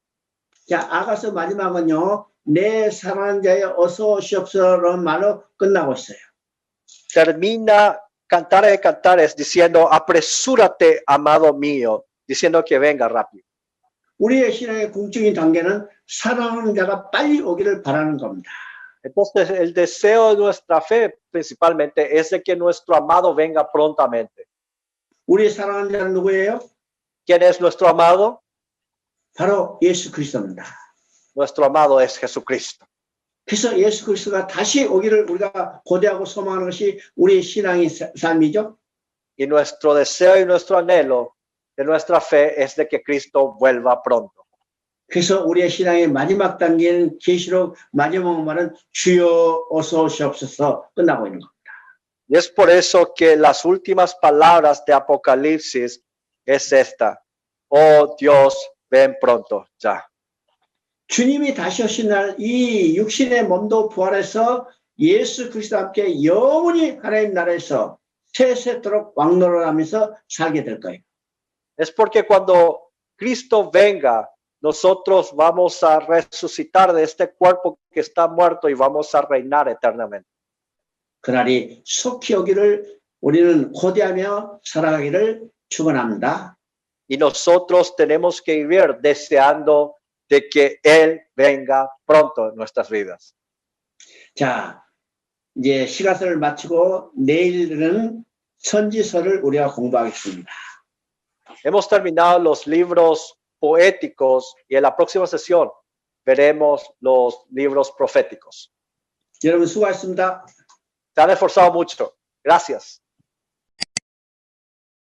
[SPEAKER 1] 자, 아가서 마지막은요, 내 사랑하는 자여 어서 오시옵소서라는 말로 끝나고 있어요.
[SPEAKER 2] Termina Cantar de Cantares diciendo, apresúrate, amado mío, diciendo que venga rápido.
[SPEAKER 1] 우리의 신앙의 궁극적인 단계는 사랑하는 자가 빨리 오기를 바라는 겁니다.
[SPEAKER 2] Entonces, el deseo de nuestra fe principalmente es de que nuestro amado venga prontamente.
[SPEAKER 1] 우리의 사랑하는 자는 누구예요?
[SPEAKER 2] ¿Quién es nuestro amado?
[SPEAKER 1] 바로 예수 그리스도입니다.
[SPEAKER 2] Nuestro amado es Jesucristo.
[SPEAKER 1] 그래서 예수 그리스도가 다시 오기를 우리가 고대하고 소망하는 것이 우리의 신앙의 삶이죠.
[SPEAKER 2] Y nuestro deseo y nuestro anhelo de nuestra fe es de que Cristo vuelva pronto.
[SPEAKER 1] 그래서 우리의 신앙의 마지막 단계는 계시록 마지막 말은 주여 어서 오시옵소서 끝나고 있는 겁니다.
[SPEAKER 2] Y es por eso que las últimas palabras de Apocalipsis es esta. Oh Dios, ven pronto ya.
[SPEAKER 1] 주님이 다시 오신 날 이 육신의 몸도 부활해서 예수 그리스도와 함께 영원히 하나님 나라에서 세세토록 왕노릇하면서 살게 될 거예요.
[SPEAKER 2] Es porque cuando Cristo venga, nosotros vamos a resucitar de este cuerpo que está muerto y vamos a reinar eternamente.
[SPEAKER 1] 그날이 속히 오기를 우리는 고대하며 살아가기를 축원합니다.
[SPEAKER 2] Y nosotros tenemos que vivir deseando de que Él venga pronto en nuestras vidas.
[SPEAKER 1] 자, 이제 시가서를 마치고 내일은 선지서를 우리가 공부하겠습니다.
[SPEAKER 2] Hemos terminado los libros poéticos y en la próxima sesión veremos los libros proféticos.
[SPEAKER 1] 여러분 수고하셨습니다.
[SPEAKER 2] Se han esforzado mucho. Gracias.